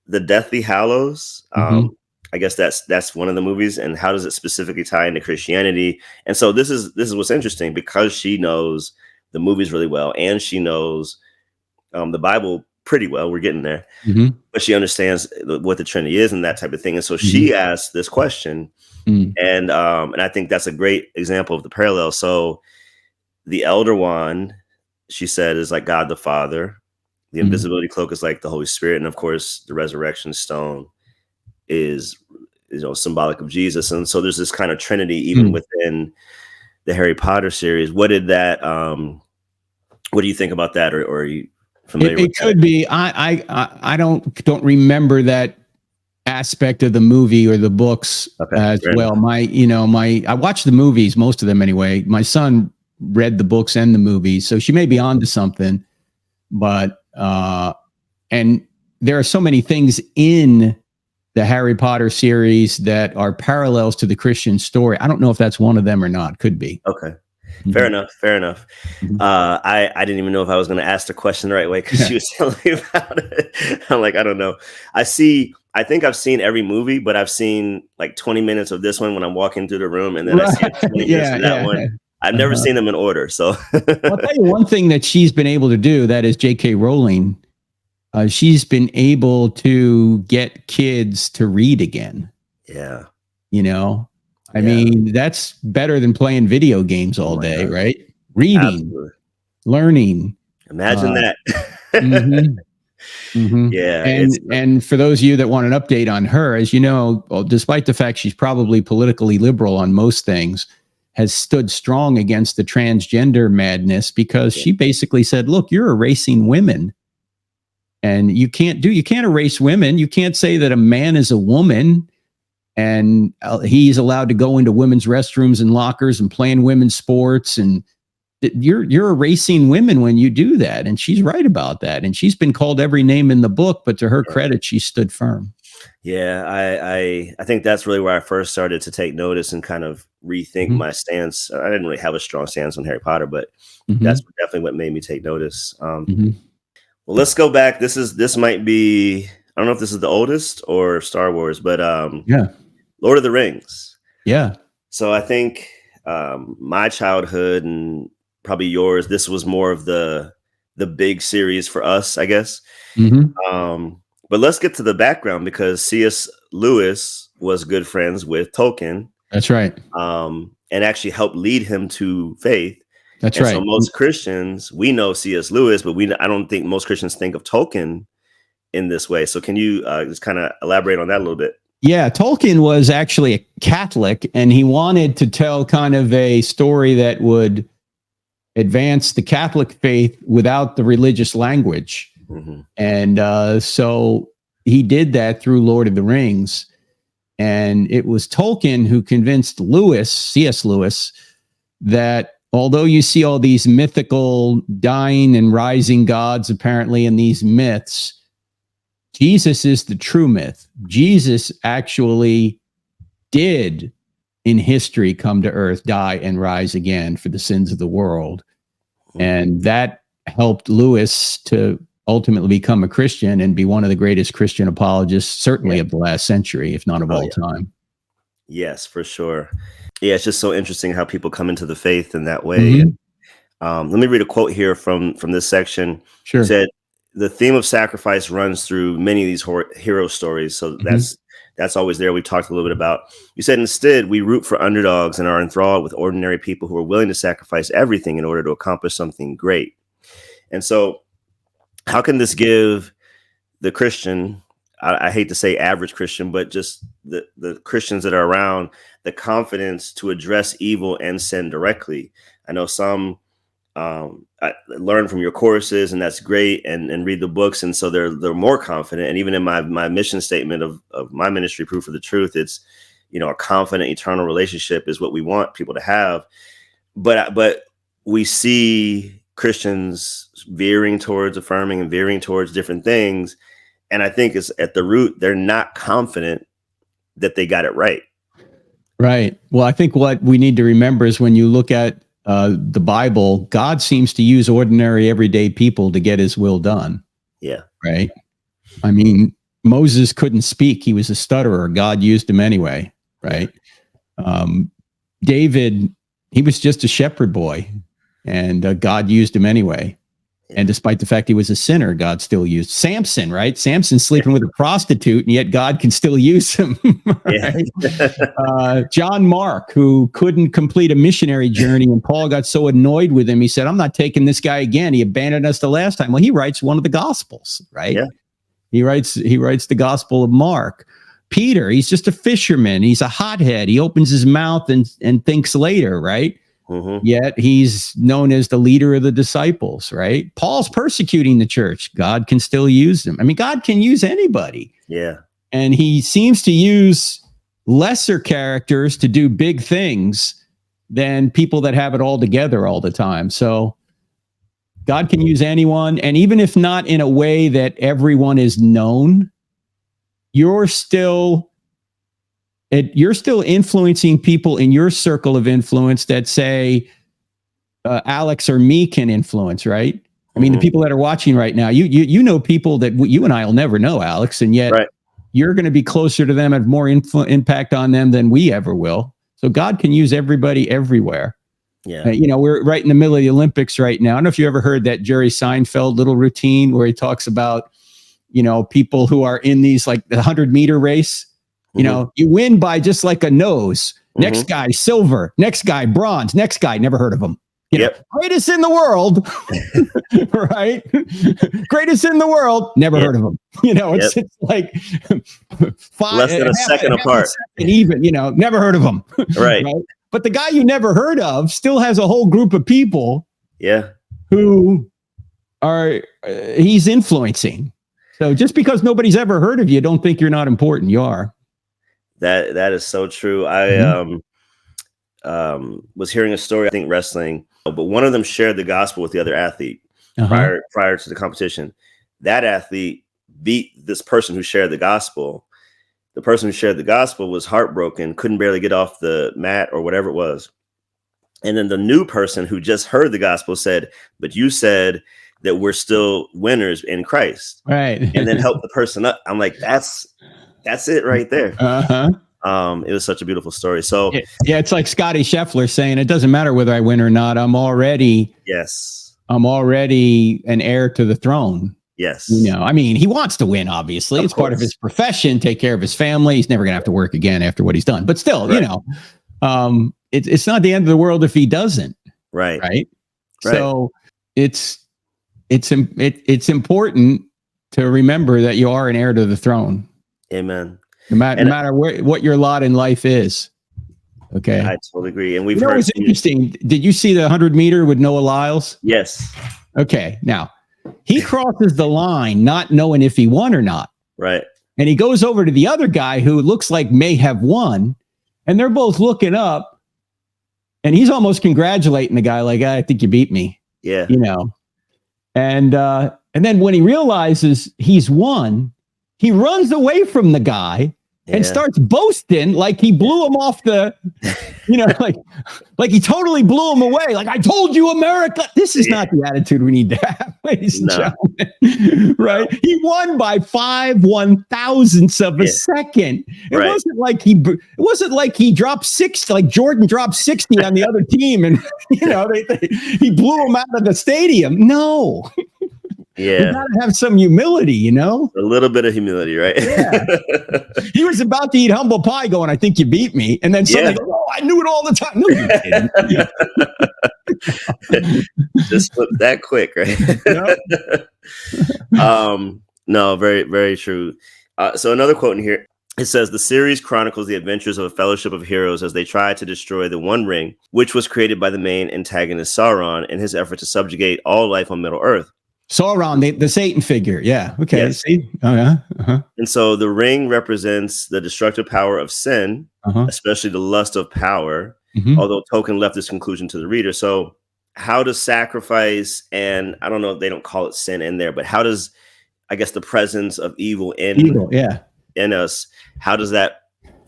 the Deathly Hallows, I guess that's one of the movies. And how does it specifically tie into Christianity? And so this is what's interesting, because she knows the movies really well, and she knows the Bible pretty well. We're getting there, but she understands what the Trinity is and that type of thing. And so she asked this question, and I think that's a great example of the parallel. So the Elder Wand, she said, is like God the Father. The invisibility cloak is like the Holy Spirit, and of course, the resurrection stone is, you know, symbolic of Jesus. And so there's this kind of Trinity even within the Harry Potter series. What did that? What do you think about that, or are you familiar with it could be. I don't remember that aspect of the movie or the books as well. I watched the movies, most of them anyway. My son read the books and the movies, so she may be onto something. But and there are so many things in the Harry Potter series that are parallels to the Christian story. I don't know if that's one of them or not. Could be. Okay. Fair enough. I didn't even know if I was going to ask the question the right way, because she was telling me about it. I'm like, I don't know. I think I've seen every movie, but I've seen like 20 minutes of this one when I'm walking through the room, and then I see 20 minutes of that one. I've never seen them in order. So I'll tell you one thing that she's been able to do, that is J.K. Rowling. She's been able to get kids to read again. Yeah. You know, I mean, that's better than playing video games all day, God. Right? Reading, learning. Imagine that. Yeah. And for those of you that want an update on her, as you know, despite the fact she's probably politically liberal on most things, has stood strong against the transgender madness, because she basically said, look, you're erasing women. And you can't erase women. You can't say that a man is a woman and he's allowed to go into women's restrooms and lockers and play in women's sports. And you're erasing women when you do that. And she's right about that. And she's been called every name in the book, but to her credit, she stood firm. Yeah, I think that's really where I first started to take notice and kind of rethink my stance. I didn't really have a strong stance on Harry Potter, but that's definitely what made me take notice. Well, let's go back. This might be, I don't know if this is the oldest or Star Wars, but Lord of the Rings. Yeah. So I think my childhood, and probably yours, this was more of the big series for us, I guess. But let's get to the background, because C.S. Lewis was good friends with Tolkien. That's right. And actually helped lead him to faith. That's right. So most Christians, we know C.S. Lewis, but I don't think most Christians think of Tolkien in this way. So can you just kind of elaborate on that a little bit? Yeah, Tolkien was actually a Catholic, and he wanted to tell kind of a story that would advance the Catholic faith without the religious language. And so he did that through Lord of the Rings. And it was Tolkien who convinced C.S. Lewis, that although you see all these mythical dying and rising gods apparently in these myths, Jesus is the true myth. Jesus actually did in history come to earth, die, and rise again for the sins of the world. And that helped Lewis to ultimately become a Christian and be one of the greatest Christian apologists, certainly of the last century, if not of all time. Yes, for sure. Yeah, it's just so interesting how people come into the faith in that way. Let me read a quote here from this section. Sure. It said, the theme of sacrifice runs through many of these hero stories. So that's always there. We talked a little bit about. You said, instead, we root for underdogs and are enthralled with ordinary people who are willing to sacrifice everything in order to accomplish something great. And so how can this give the Christian, I hate to say average Christian, but just the Christians that are around, the confidence to address evil and sin directly? I know some I learn from your courses, and that's great, and read the books, and so they're more confident. And even in my mission statement of my ministry, Proof of the Truth, it's, you know, a confident eternal relationship is what we want people to have. But we see Christians veering towards affirming and veering towards different things, and I think it's at the root they're not confident that they got it right. Right. Well, I think what we need to remember is when you look at the Bible, God seems to use ordinary, everyday people to get his will done. Yeah. Right. I mean, Moses couldn't speak. He was a stutterer. God used him anyway. Right. David, he was just a shepherd boy, and God used him anyway. And despite the fact he was a sinner, God still used Samson, right? Samson sleeping with a prostitute, and yet God can still use him. Right? John Mark, who couldn't complete a missionary journey, and Paul got so annoyed with him, he said, "I'm not taking this guy again. He abandoned us the last time." Well, he writes one of the Gospels, right? Yeah. He writes the Gospel of Mark. Peter, he's just a fisherman. He's a hothead. He opens his mouth and thinks later, right? Mm-hmm. Yet he's known as the leader of the disciples, right? Paul's persecuting the church. God can still use him. I mean, God can use anybody. Yeah. And he seems to use lesser characters to do big things than people that have it all together all the time. So God can use anyone. And even if not in a way that everyone is known, you're still influencing people in your circle of influence that say Alex or me can influence, right? I mean, the people that are watching right now, you know people that you and I will never know, Alex, and yet you're going to be closer to them, have more impact on them than we ever will. So God can use everybody everywhere. Yeah. You know, we're right in the middle of the Olympics right now. I don't know if you ever heard that Jerry Seinfeld little routine where he talks about, you know, people who are in these, like the 100-meter race. You know, you win by just like a nose. Next guy, silver. Next guy, bronze. Next guy, never heard of him. You know, greatest in the world, right? Greatest in the world, never heard of him. You know, it's like less than a second apart. And even, you know, never heard of him. Right. But the guy you never heard of still has a whole group of people. Yeah. Who are he's influencing. So just because nobody's ever heard of you, don't think you're not important. You are. That is so true. I was hearing a story, I think wrestling, but one of them shared the gospel with the other athlete prior to the competition. That athlete beat this person who shared the gospel. The person who shared the gospel was heartbroken, couldn't barely get off the mat or whatever it was. And then the new person who just heard the gospel said, "But you said that we're still winners in Christ." Right. And then help the person up. I'm like, that's it right there. It was such a beautiful story. So yeah, it's like Scotty Scheffler saying, it doesn't matter whether I win or not. I'm already an heir to the throne. Yes. You know, I mean, he wants to win, obviously. It's part of his profession, take care of his family. He's never going to have to work again after what he's done. But still, you know, it's not the end of the world if he doesn't. Right. So it's important to remember that you are an heir to the throne. Amen. No matter what your lot in life is. Okay. I totally agree. And we've heard. It was interesting. Did you see the 100-meter with Noah Lyles? Yes. Okay. Now, he crosses the line not knowing if he won or not. Right. And he goes over to the other guy who looks like may have won. And they're both looking up. And he's almost congratulating the guy like, I think you beat me. Yeah. You know. And then when he realizes he's won, he runs away from the guy and starts boasting like he blew him off the, you know, like he totally blew him away. Like, I told you, America. This is not the attitude we need to have, ladies and gentlemen. Right? He won by 5 1,000ths of a second. It wasn't like he dropped 60, like Jordan dropped 60 on the other team, and you know he blew him out of the stadium. No. We Yeah. got to have some humility, you know? A little bit of humility, right? Yeah. He was about to eat humble pie going, I think you beat me. And then suddenly, Yeah. oh, I knew it all the time. No, you didn't. Just flip that quick, right? Yep. No, very, very true. So another quote in here, it says, the series chronicles the adventures of a fellowship of heroes as they try to destroy the One Ring, which was created by the main antagonist Sauron in his effort to subjugate all life on Middle Earth. Sauron, the Satan figure. Yeah. Okay. Yes. See? Oh, yeah. Uh-huh. And so the ring represents the destructive power of sin, especially the lust of power, although Tolkien left this conclusion to the reader. So how does sacrifice, and I don't know if they don't call it sin in there, but how does, I guess, the presence of evil in us, how does that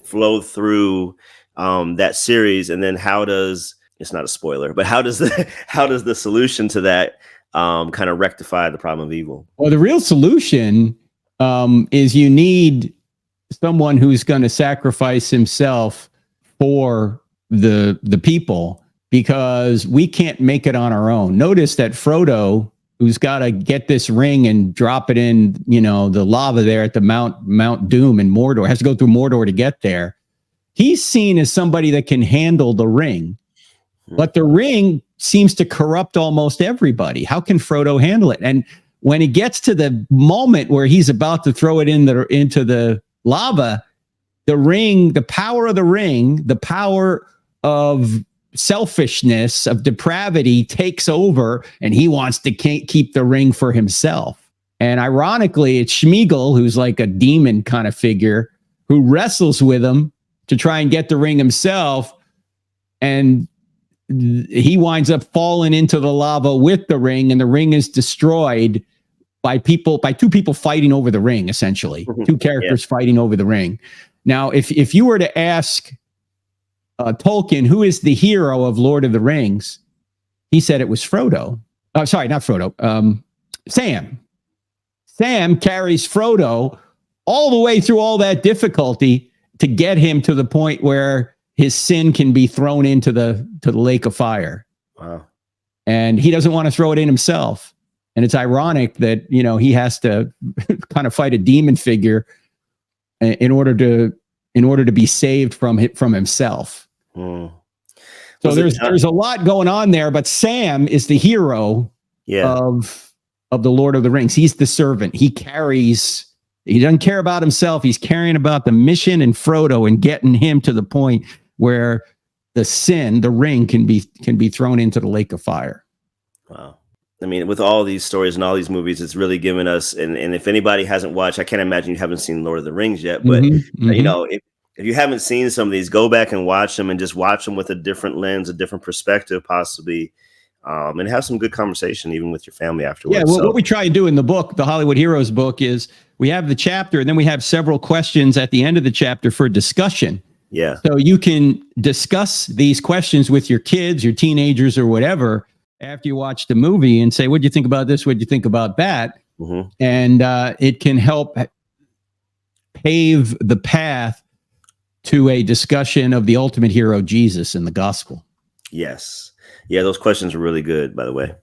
flow through that series? And then how does, it's not a spoiler, but how does the solution to that kind of rectify the problem of evil? Well, the real solution is you need someone who's going to sacrifice himself for the people, because we can't make it on our own. Notice that Frodo, who's got to get this ring and drop it in, the lava there at the Mount Doom in Mordor, has to go through Mordor to get there. He's seen as somebody that can handle the ring, but the ring seems to corrupt almost everybody. How can Frodo handle it? And when he gets to the moment where he's about to throw it into the lava, the ring, the power of the ring, the power of selfishness, of depravity takes over, and he wants to keep the ring for himself. And ironically, it's Schmeagol, who's like a demon kind of figure, who wrestles with him to try and get the ring himself. And he winds up falling into the lava with the ring, and the ring is destroyed by two people fighting over the ring, essentially. Two characters fighting over the ring. Now, if you were to ask Tolkien, who is the hero of Lord of the Rings, he said it was Frodo. Oh, sorry, not Frodo. Sam. Sam carries Frodo all the way through all that difficulty to get him to the point where his sin can be thrown into the lake of fire. Wow. And he doesn't want to throw it in himself. And it's ironic that, he has to kind of fight a demon figure in order to be saved from himself. So there's a lot going on there, but Sam is the hero of the Lord of the Rings. He's the servant. He doesn't care about himself. He's caring about the mission and Frodo and getting him to the point where the ring can be thrown into the lake of fire. Wow. I mean, with all these stories and all these movies, it's really given us, and if anybody hasn't watched, I can't imagine you haven't seen Lord of the Rings yet, but if you haven't seen some of these, go back and watch them, and just watch them with a different lens, a different perspective, possibly, and have some good conversation, even with your family afterwards. Yeah, well, what we try to do in the book, the Hollywood Heroes book, is we have the chapter, and then we have several questions at the end of the chapter for discussion. Yeah. So you can discuss these questions with your kids, your teenagers, or whatever, after you watch the movie, and say, what do you think about this? What do you think about that? And it can help pave the path to a discussion of the ultimate hero, Jesus, in the gospel. Yes. Yeah, those questions are really good, by the way.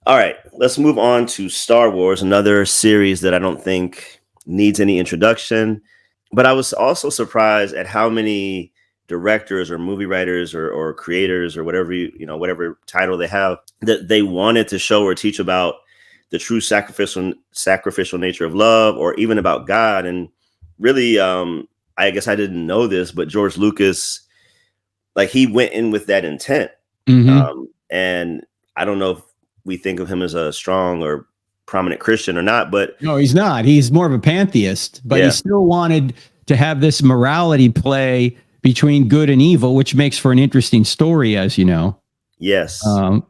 All right, let's move on to Star Wars, another series that I don't think needs any introduction. But I was also surprised at how many directors or movie writers or creators or whatever, whatever title they have, that they wanted to show or teach about the true sacrificial nature of love, or even about God. And really, I guess I didn't know this, but George Lucas, he went in with that intent. And I don't know if we think of him as a strong or prominent Christian or not, but no, he's not. He's more of a pantheist, but he still wanted to have this morality play between good and evil, which makes for an interesting story, as you know. Yes.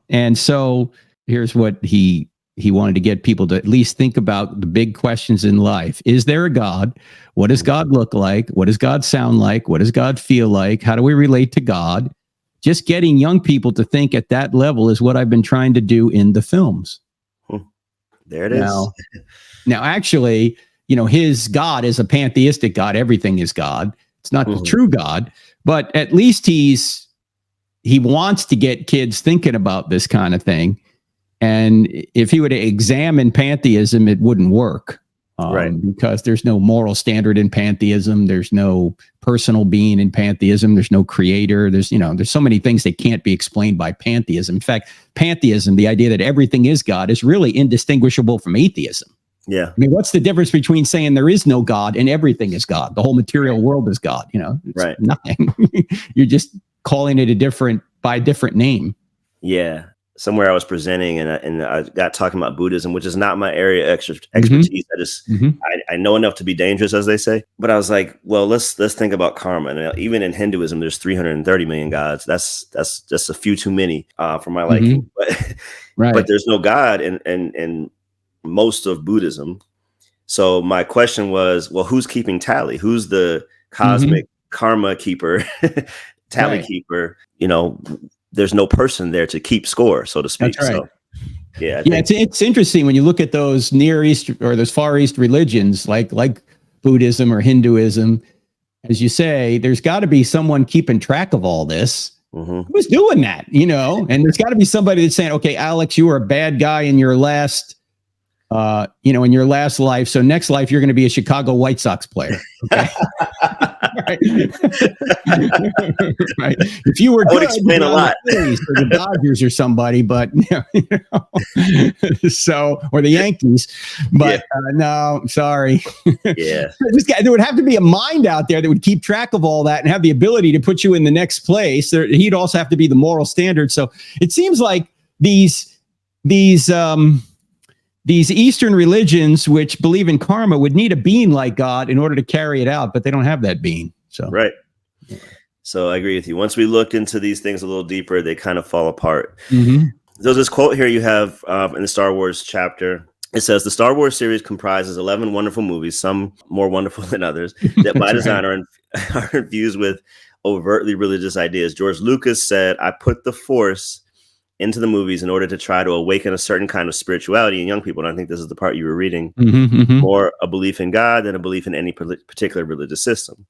And so here's what he wanted to get people to at least think about: the big questions in life. Is there a God? What does God look like? What does God sound like? What does God feel like? How do we relate to God? Just getting young people to think at that level is what I've been trying to do in the films. There it is. Now, actually, his God is a pantheistic God. Everything is God. It's not the true God, but at least he wants to get kids thinking about this kind of thing. And if he were to examine pantheism, it wouldn't work. Right. Because there's no moral standard in pantheism. There's no personal being in pantheism. There's no creator. There's so many things that can't be explained by pantheism. In fact, pantheism, the idea that everything is God, is really indistinguishable from atheism. Yeah. I mean, what's the difference between saying there is no God and everything is God? The whole material world is God. It's right. Nothing. You're just calling it by a different name. Yeah. Somewhere I was presenting and I got talking about Buddhism, which is not my area of expertise. I know enough to be dangerous, as they say. But I was like, well, let's think about karma. And even in Hinduism, there's 330 million gods. That's just a few too many for my liking. But but there's no God in most of Buddhism. So my question was, well, who's keeping tally? Who's the cosmic karma keeper, tally keeper? There's no person there to keep score, so to speak. That's right. So, yeah. It's interesting when you look at those Near East or those Far East religions, like Buddhism or Hinduism. As you say, there's got to be someone keeping track of all this. Who's doing that? And there's got to be somebody that's saying, "Okay, Alex, you were a bad guy in your last, in your last life. So next life, you're going to be a Chicago White Sox player." Okay. Right. Right. If you were, that would explain a lot. Or the Dodgers or somebody, but or the Yankees. But no, sorry. Yeah. There would have to be a mind out there that would keep track of all that and have the ability to put you in the next place. He'd also have to be the moral standard. So it seems like these Eastern religions, which believe in karma, would need a being like God in order to carry it out, but they don't have that being. So right. So I agree with you. Once we look into these things a little deeper, they kind of fall apart. There's this quote here you have in the Star Wars chapter. It says, the Star Wars series comprises 11 wonderful movies, some more wonderful than others, that by design are infused with overtly religious ideas. George Lucas said, I put the Force into the movies in order to try to awaken a certain kind of spirituality in young people. And I think this is the part you were reading, more a belief in God than a belief in any particular religious system.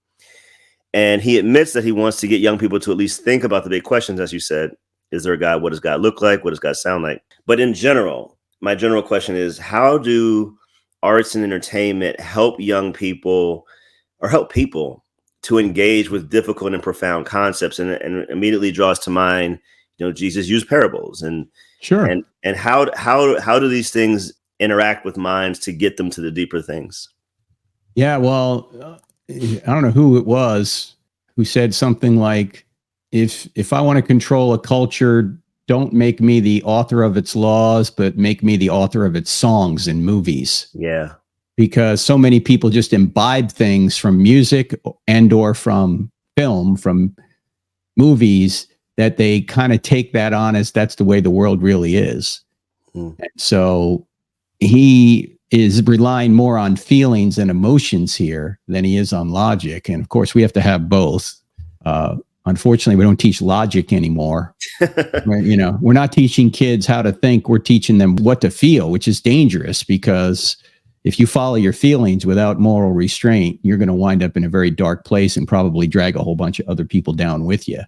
And he admits that he wants to get young people to at least think about the big questions, as you said. Is there a God? What does God look like? What does God sound like? But in general, my general question is, how do arts and entertainment help young people or help people to engage with difficult and profound concepts? And immediately draws to mind, Jesus used parables and how do these things interact with minds to get them to the deeper things? Yeah, well, I don't know who it was who said something like, if I want to control a culture, don't make me the author of its laws, but make me the author of its songs and movies. Yeah. Because so many people just imbibe things from music and or from film, from movies, that they kind of take that on as that's the way the world really is. And so he is relying more on feelings and emotions here than he is on logic. And of course, we have to have both. Unfortunately, we don't teach logic anymore. We're not teaching kids how to think. We're teaching them what to feel, which is dangerous, because if you follow your feelings without moral restraint, you're going to wind up in a very dark place and probably drag a whole bunch of other people down with you.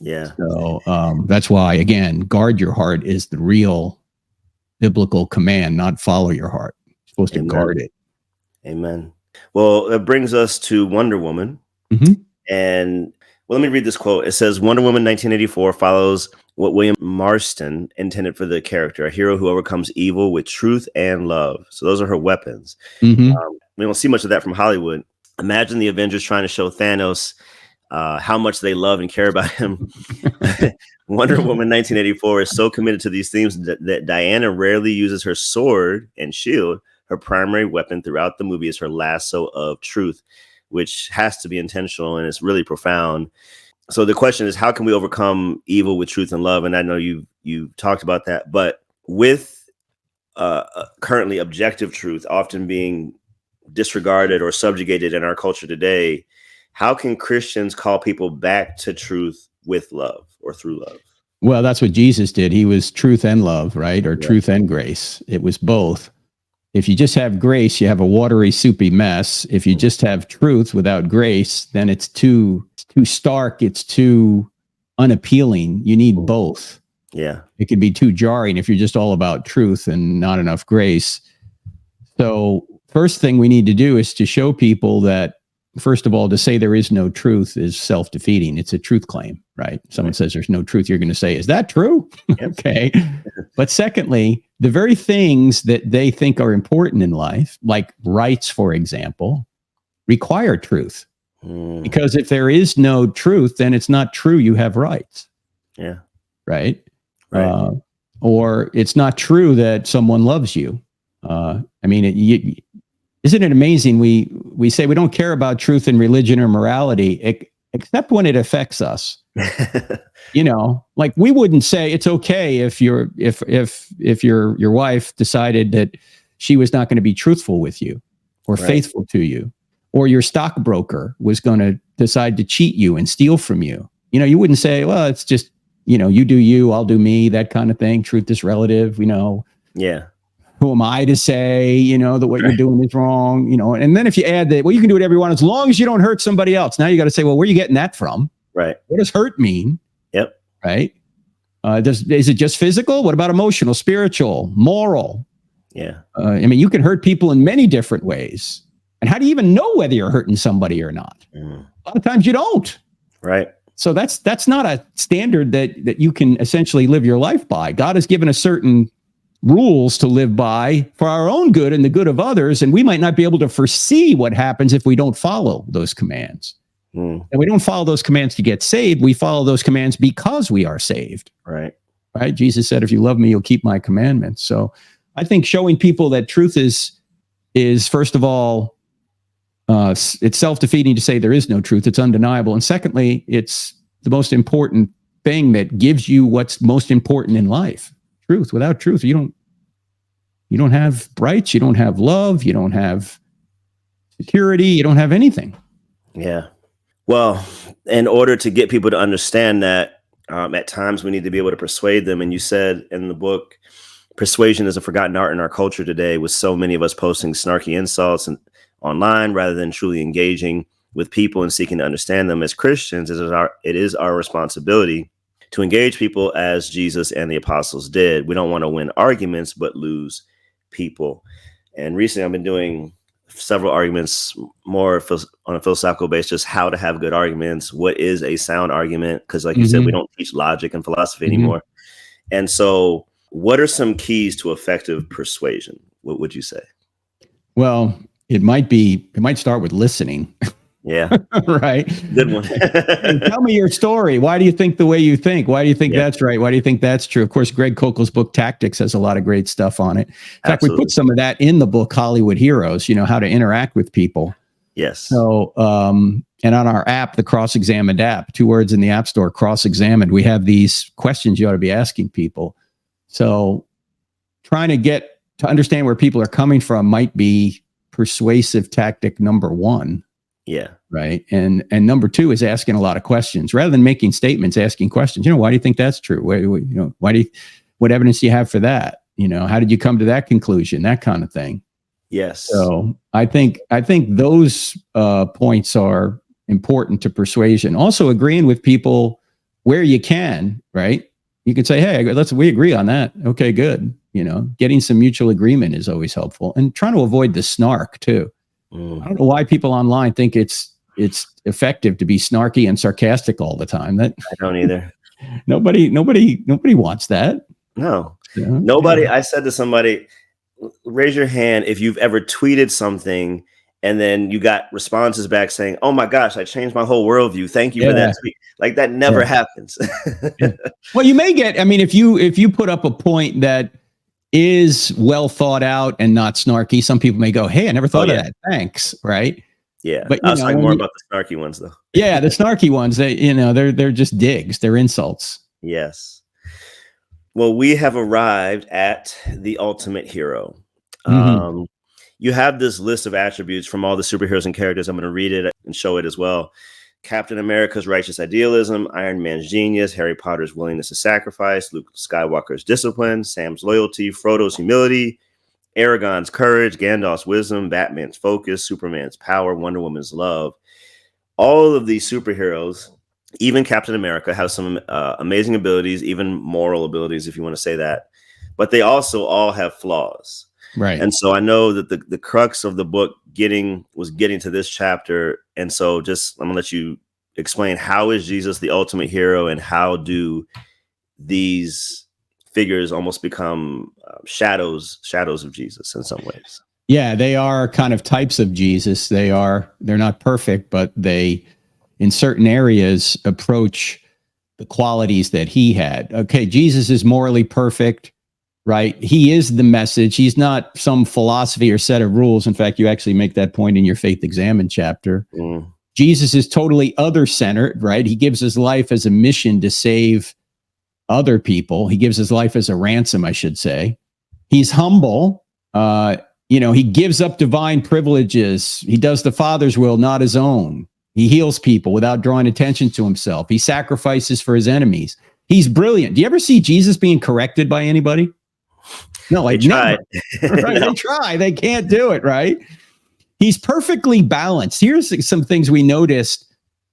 Yeah. So that's why, again, guard your heart is the real biblical command, not follow your heart. You're supposed to guard it. Amen. Well, it brings us to Wonder Woman. And let me read this quote. It says, Wonder Woman 1984 follows what William Marston intended for the character, a hero who overcomes evil with truth and love. So those are her weapons. We don't see much of that from Hollywood. Imagine the Avengers trying to show Thanos how much they love and care about him. Wonder Woman 1984 is so committed to these themes that Diana rarely uses her sword and shield. Her primary weapon throughout the movie is her lasso of truth, which has to be intentional, and it's really profound. So the question is, how can we overcome evil with truth and love? And I know you've talked about that, but with currently objective truth often being disregarded or subjugated in our culture today, how can Christians call people back to truth with love or through love? Well, that's what Jesus did. He was truth and love, right? Or truth and grace. It was both. If you just have grace, you have a watery, soupy mess. If you just have truth without grace, then it's too stark. It's too unappealing. You need both. Yeah. It can be too jarring if you're just all about truth and not enough grace. So first thing we need to do is to show people that, first of all, to say there is no truth is self-defeating. It's a truth claim, right? Someone says there's no truth, you're going to say, is that true? Yep. Okay. But secondly, the very things that they think are important in life, like rights, for example, require truth. Because if there is no truth, then it's not true you have rights. Yeah. Right. Right. Or it's not true that someone loves you. I mean, isn't it amazing? We say we don't care about truth in religion or morality, except when it affects us. You know, like we wouldn't say it's okay if your wife decided that she was not going to be truthful with you or faithful to you, or your stockbroker was going to decide to cheat you and steal from you. You know, you wouldn't say, well, it's just, you know, you do you, I'll do me, that kind of thing. Truth is relative, you know. Yeah. Who am I to say, you know, that what you're doing is wrong, you know? And then if you add that, well, you can do whatever you want as long as you don't hurt somebody else. Now you got to say, well, where are you getting that from? Right. What does hurt mean? Yep. Right. Is it just physical? What about emotional, spiritual, moral? Yeah. I mean, you can hurt people in many different ways. And how do you even know whether you're hurting somebody or not? A lot of times you don't. Right. So that's not a standard that you can essentially live your life by. God has given us certain rules to live by for our own good and the good of others. And we might not be able to foresee what happens if we don't follow those commands. And we don't follow those commands to get saved. We follow those commands because we are saved. Right. Right. Jesus said, if you love me, you'll keep my commandments. So I think showing people that truth is first of all, it's self-defeating to say there is no truth. It's undeniable. And secondly, it's the most important thing that gives you what's most important in life. Truth. Without truth, you don't have rights, you don't have love, you don't have security, you don't have anything. Yeah. Well, in order to get people to understand that, at times we need to be able to persuade them. And you said in the book, persuasion is a forgotten art in our culture today, with so many of us posting snarky insults and online rather than truly engaging with people and seeking to understand them. As Christians, it is our responsibility to engage people as Jesus and the apostles did. We don't want to win arguments, but lose people. And recently I've been doing several arguments more on a philosophical basis, just how to have good arguments. What is a sound argument? Because like you said, we don't teach logic and philosophy anymore. And so what are some keys to effective persuasion? What would you say? Well, it might start with listening. Yeah. Right. Good one. Hey, tell me your story. Why do you think the way you think? Why do you think that's right? Why do you think that's true? Of course, Greg Koukle's book Tactics has a lot of great stuff on it. In fact, we put some of that in the book Hollywood Heroes, you know, how to interact with people. Yes. So, and on our app, the Cross-Examined app, 2 words in the App Store, Cross-Examined, we have these questions you ought to be asking people. So trying to get to understand where people are coming from might be persuasive tactic number 1. Yeah. Right. And number 2 is asking a lot of questions rather than making statements, asking questions. You know, why do you think that's true? What evidence do you have for that? You know, how did you come to that conclusion? That kind of thing. Yes. So I think those points are important to persuasion. Also agreeing with people where you can, right? You can say, hey, we agree on that. Okay, good. You know, getting some mutual agreement is always helpful, and trying to avoid the snark too. I don't know why people online think it's effective to be snarky and sarcastic all the time. I don't either. Nobody wants that. No, nobody. Yeah. I said to somebody, raise your hand if you've ever tweeted something and then you got responses back saying, oh my gosh, I changed my whole worldview. Thank you for that tweet. Like that never happens. Well, you may get, I mean, if you put up a point that is well thought out and not snarky, some people may go, hey, I never thought of that. Thanks. Right. Yeah. But I was talking more about the snarky ones though. Yeah. The snarky ones, they're just digs. They're insults. Yes. Well, we have arrived at the ultimate hero. You have this list of attributes from all the superheroes and characters. I'm going to read it and show it as well. Captain America's righteous idealism, Iron Man's genius, Harry Potter's willingness to sacrifice, Luke Skywalker's discipline, Sam's loyalty, Frodo's humility, Aragorn's courage, Gandalf's wisdom, Batman's focus, Superman's power, Wonder Woman's love. All of these superheroes Even Captain America has some amazing abilities, even moral abilities, if you want to say that. But they also all have flaws. Right. And so I know that the crux of the book was getting to this chapter. And so I'm gonna let you explain, how is Jesus the ultimate hero, and how do these figures almost become shadows of Jesus in some ways? Yeah, they are kind of types of Jesus. They're not perfect, but they, in certain areas, approach the qualities that he had. Okay, Jesus is morally perfect, right? He is the message. He's not some philosophy or set of rules. In fact, you actually make that point in your Faith Examined chapter. Jesus is totally other-centered, right? He gives his life as a mission to save other people. He gives his life as a ransom, I should say. He's humble. He gives up divine privileges. He does the Father's will, not his own. He heals people without drawing attention to himself. He sacrifices for his enemies. He's brilliant. Do you ever see Jesus being corrected by anybody? No, like They tried. never. Right? No. They try. They can't do it, right? He's perfectly balanced. Here's some things we noticed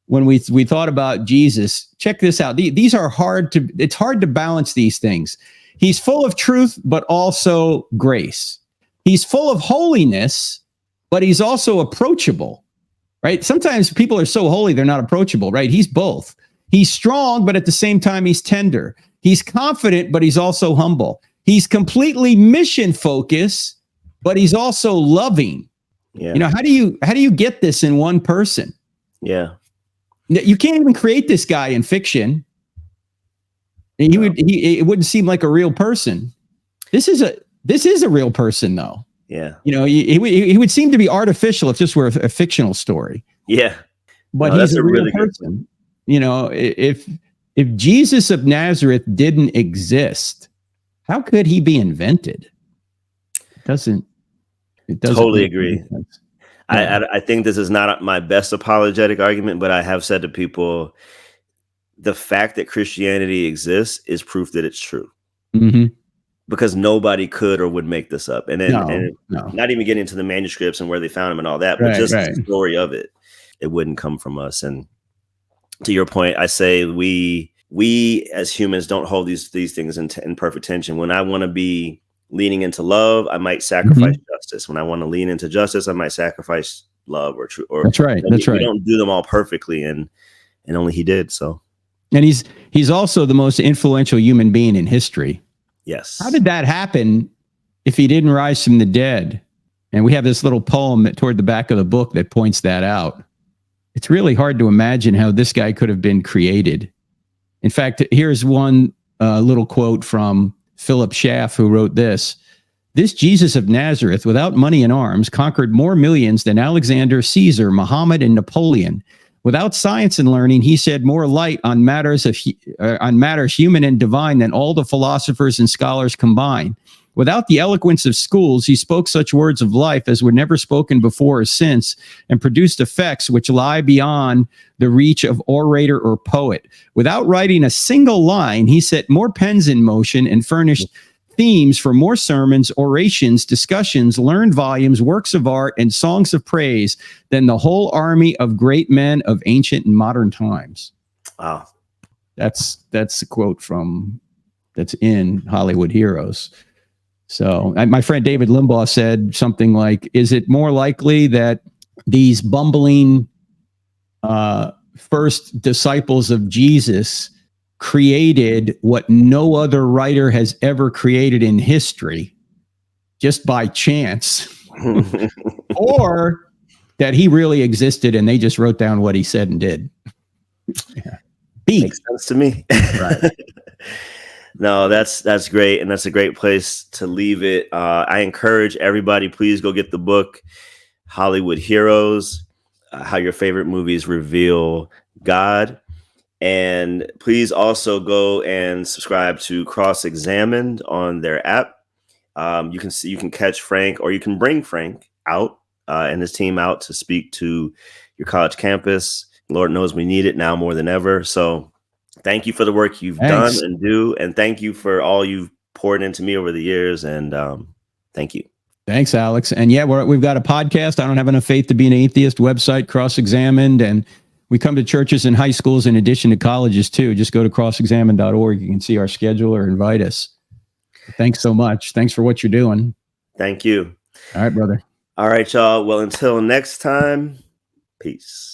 when we thought about Jesus. Check this out. These are it's hard to balance these things. He's full of truth, but also grace. He's full of holiness, but he's also approachable, right? Sometimes people are so holy, they're not approachable, right? He's both. He's strong, but at the same time, he's tender. He's confident, but he's also humble. He's completely mission focused, but he's also loving. Yeah. How do you get this in one person? Yeah. You can't even create this guy in fiction. It wouldn't seem like a real person. This is a real person, though. Yeah. He would seem to be artificial if this were a fictional story. Yeah. But he's a real person. If Jesus of Nazareth didn't exist, how could he be invented? It doesn't Totally agree. Yeah. I think this is not my best apologetic argument, but I have said to people, the fact that Christianity exists is proof that it's true. Mm-hmm. Because nobody could or would make this up. And then No. not even getting into the manuscripts and where they found them and all that, but just the story of it wouldn't come from us. And to your point, I say we as humans don't hold these things in perfect tension. When I want to be leaning into love, I might sacrifice justice. When I want to lean into justice, I might sacrifice love or truth. That's right. That's right. We don't do them all perfectly, and only he did. So, and he's also the most influential human being in history. Yes. How did that happen if he didn't rise from the dead? And we have this little poem toward the back of the book that points that out. It's really hard to imagine how this guy could have been created. In fact, here's one little quote from Philip Schaff, who wrote this. This Jesus of Nazareth, without money and arms, conquered more millions than Alexander, Caesar, Muhammad, and Napoleon. Without science and learning, he shed more light on matters human and divine than all the philosophers and scholars combined. Without the eloquence of schools, he spoke such words of life as were never spoken before or since, and produced effects which lie beyond the reach of orator or poet. Without writing a single line, he set more pens in motion and furnished themes for more sermons, orations, discussions, learned volumes, works of art, and songs of praise than the whole army of great men of ancient and modern times. Wow. That's a quote that's in Hollywood Heroes. So my friend David Limbaugh said something like, is it more likely that these bumbling first disciples of Jesus created what no other writer has ever created in history just by chance, or that he really existed and they just wrote down what he said and did? Yeah. Makes sense to me. Right. No, that's great. And that's a great place to leave it. I encourage everybody, please go get the book, Hollywood Heroes, How Your Favorite Movies Reveal God. And please also go and subscribe to Cross Examined on their app. You can catch Frank, or you can bring Frank out and his team out to speak to your college campus. Lord knows we need it now more than ever. So thank you for the work you've done and do. And thank you for all you've poured into me over the years. And thank you. Thanks, Alex. And yeah, we've got a podcast. I don't have enough faith to be an atheist website, Cross Examined. And We come to churches and high schools in addition to colleges too. Just go to crossexamine.org. You can see our schedule or invite us. Thanks so much. Thanks for what you're doing. Thank you. All right, brother. All right, y'all. Well, until next time, peace.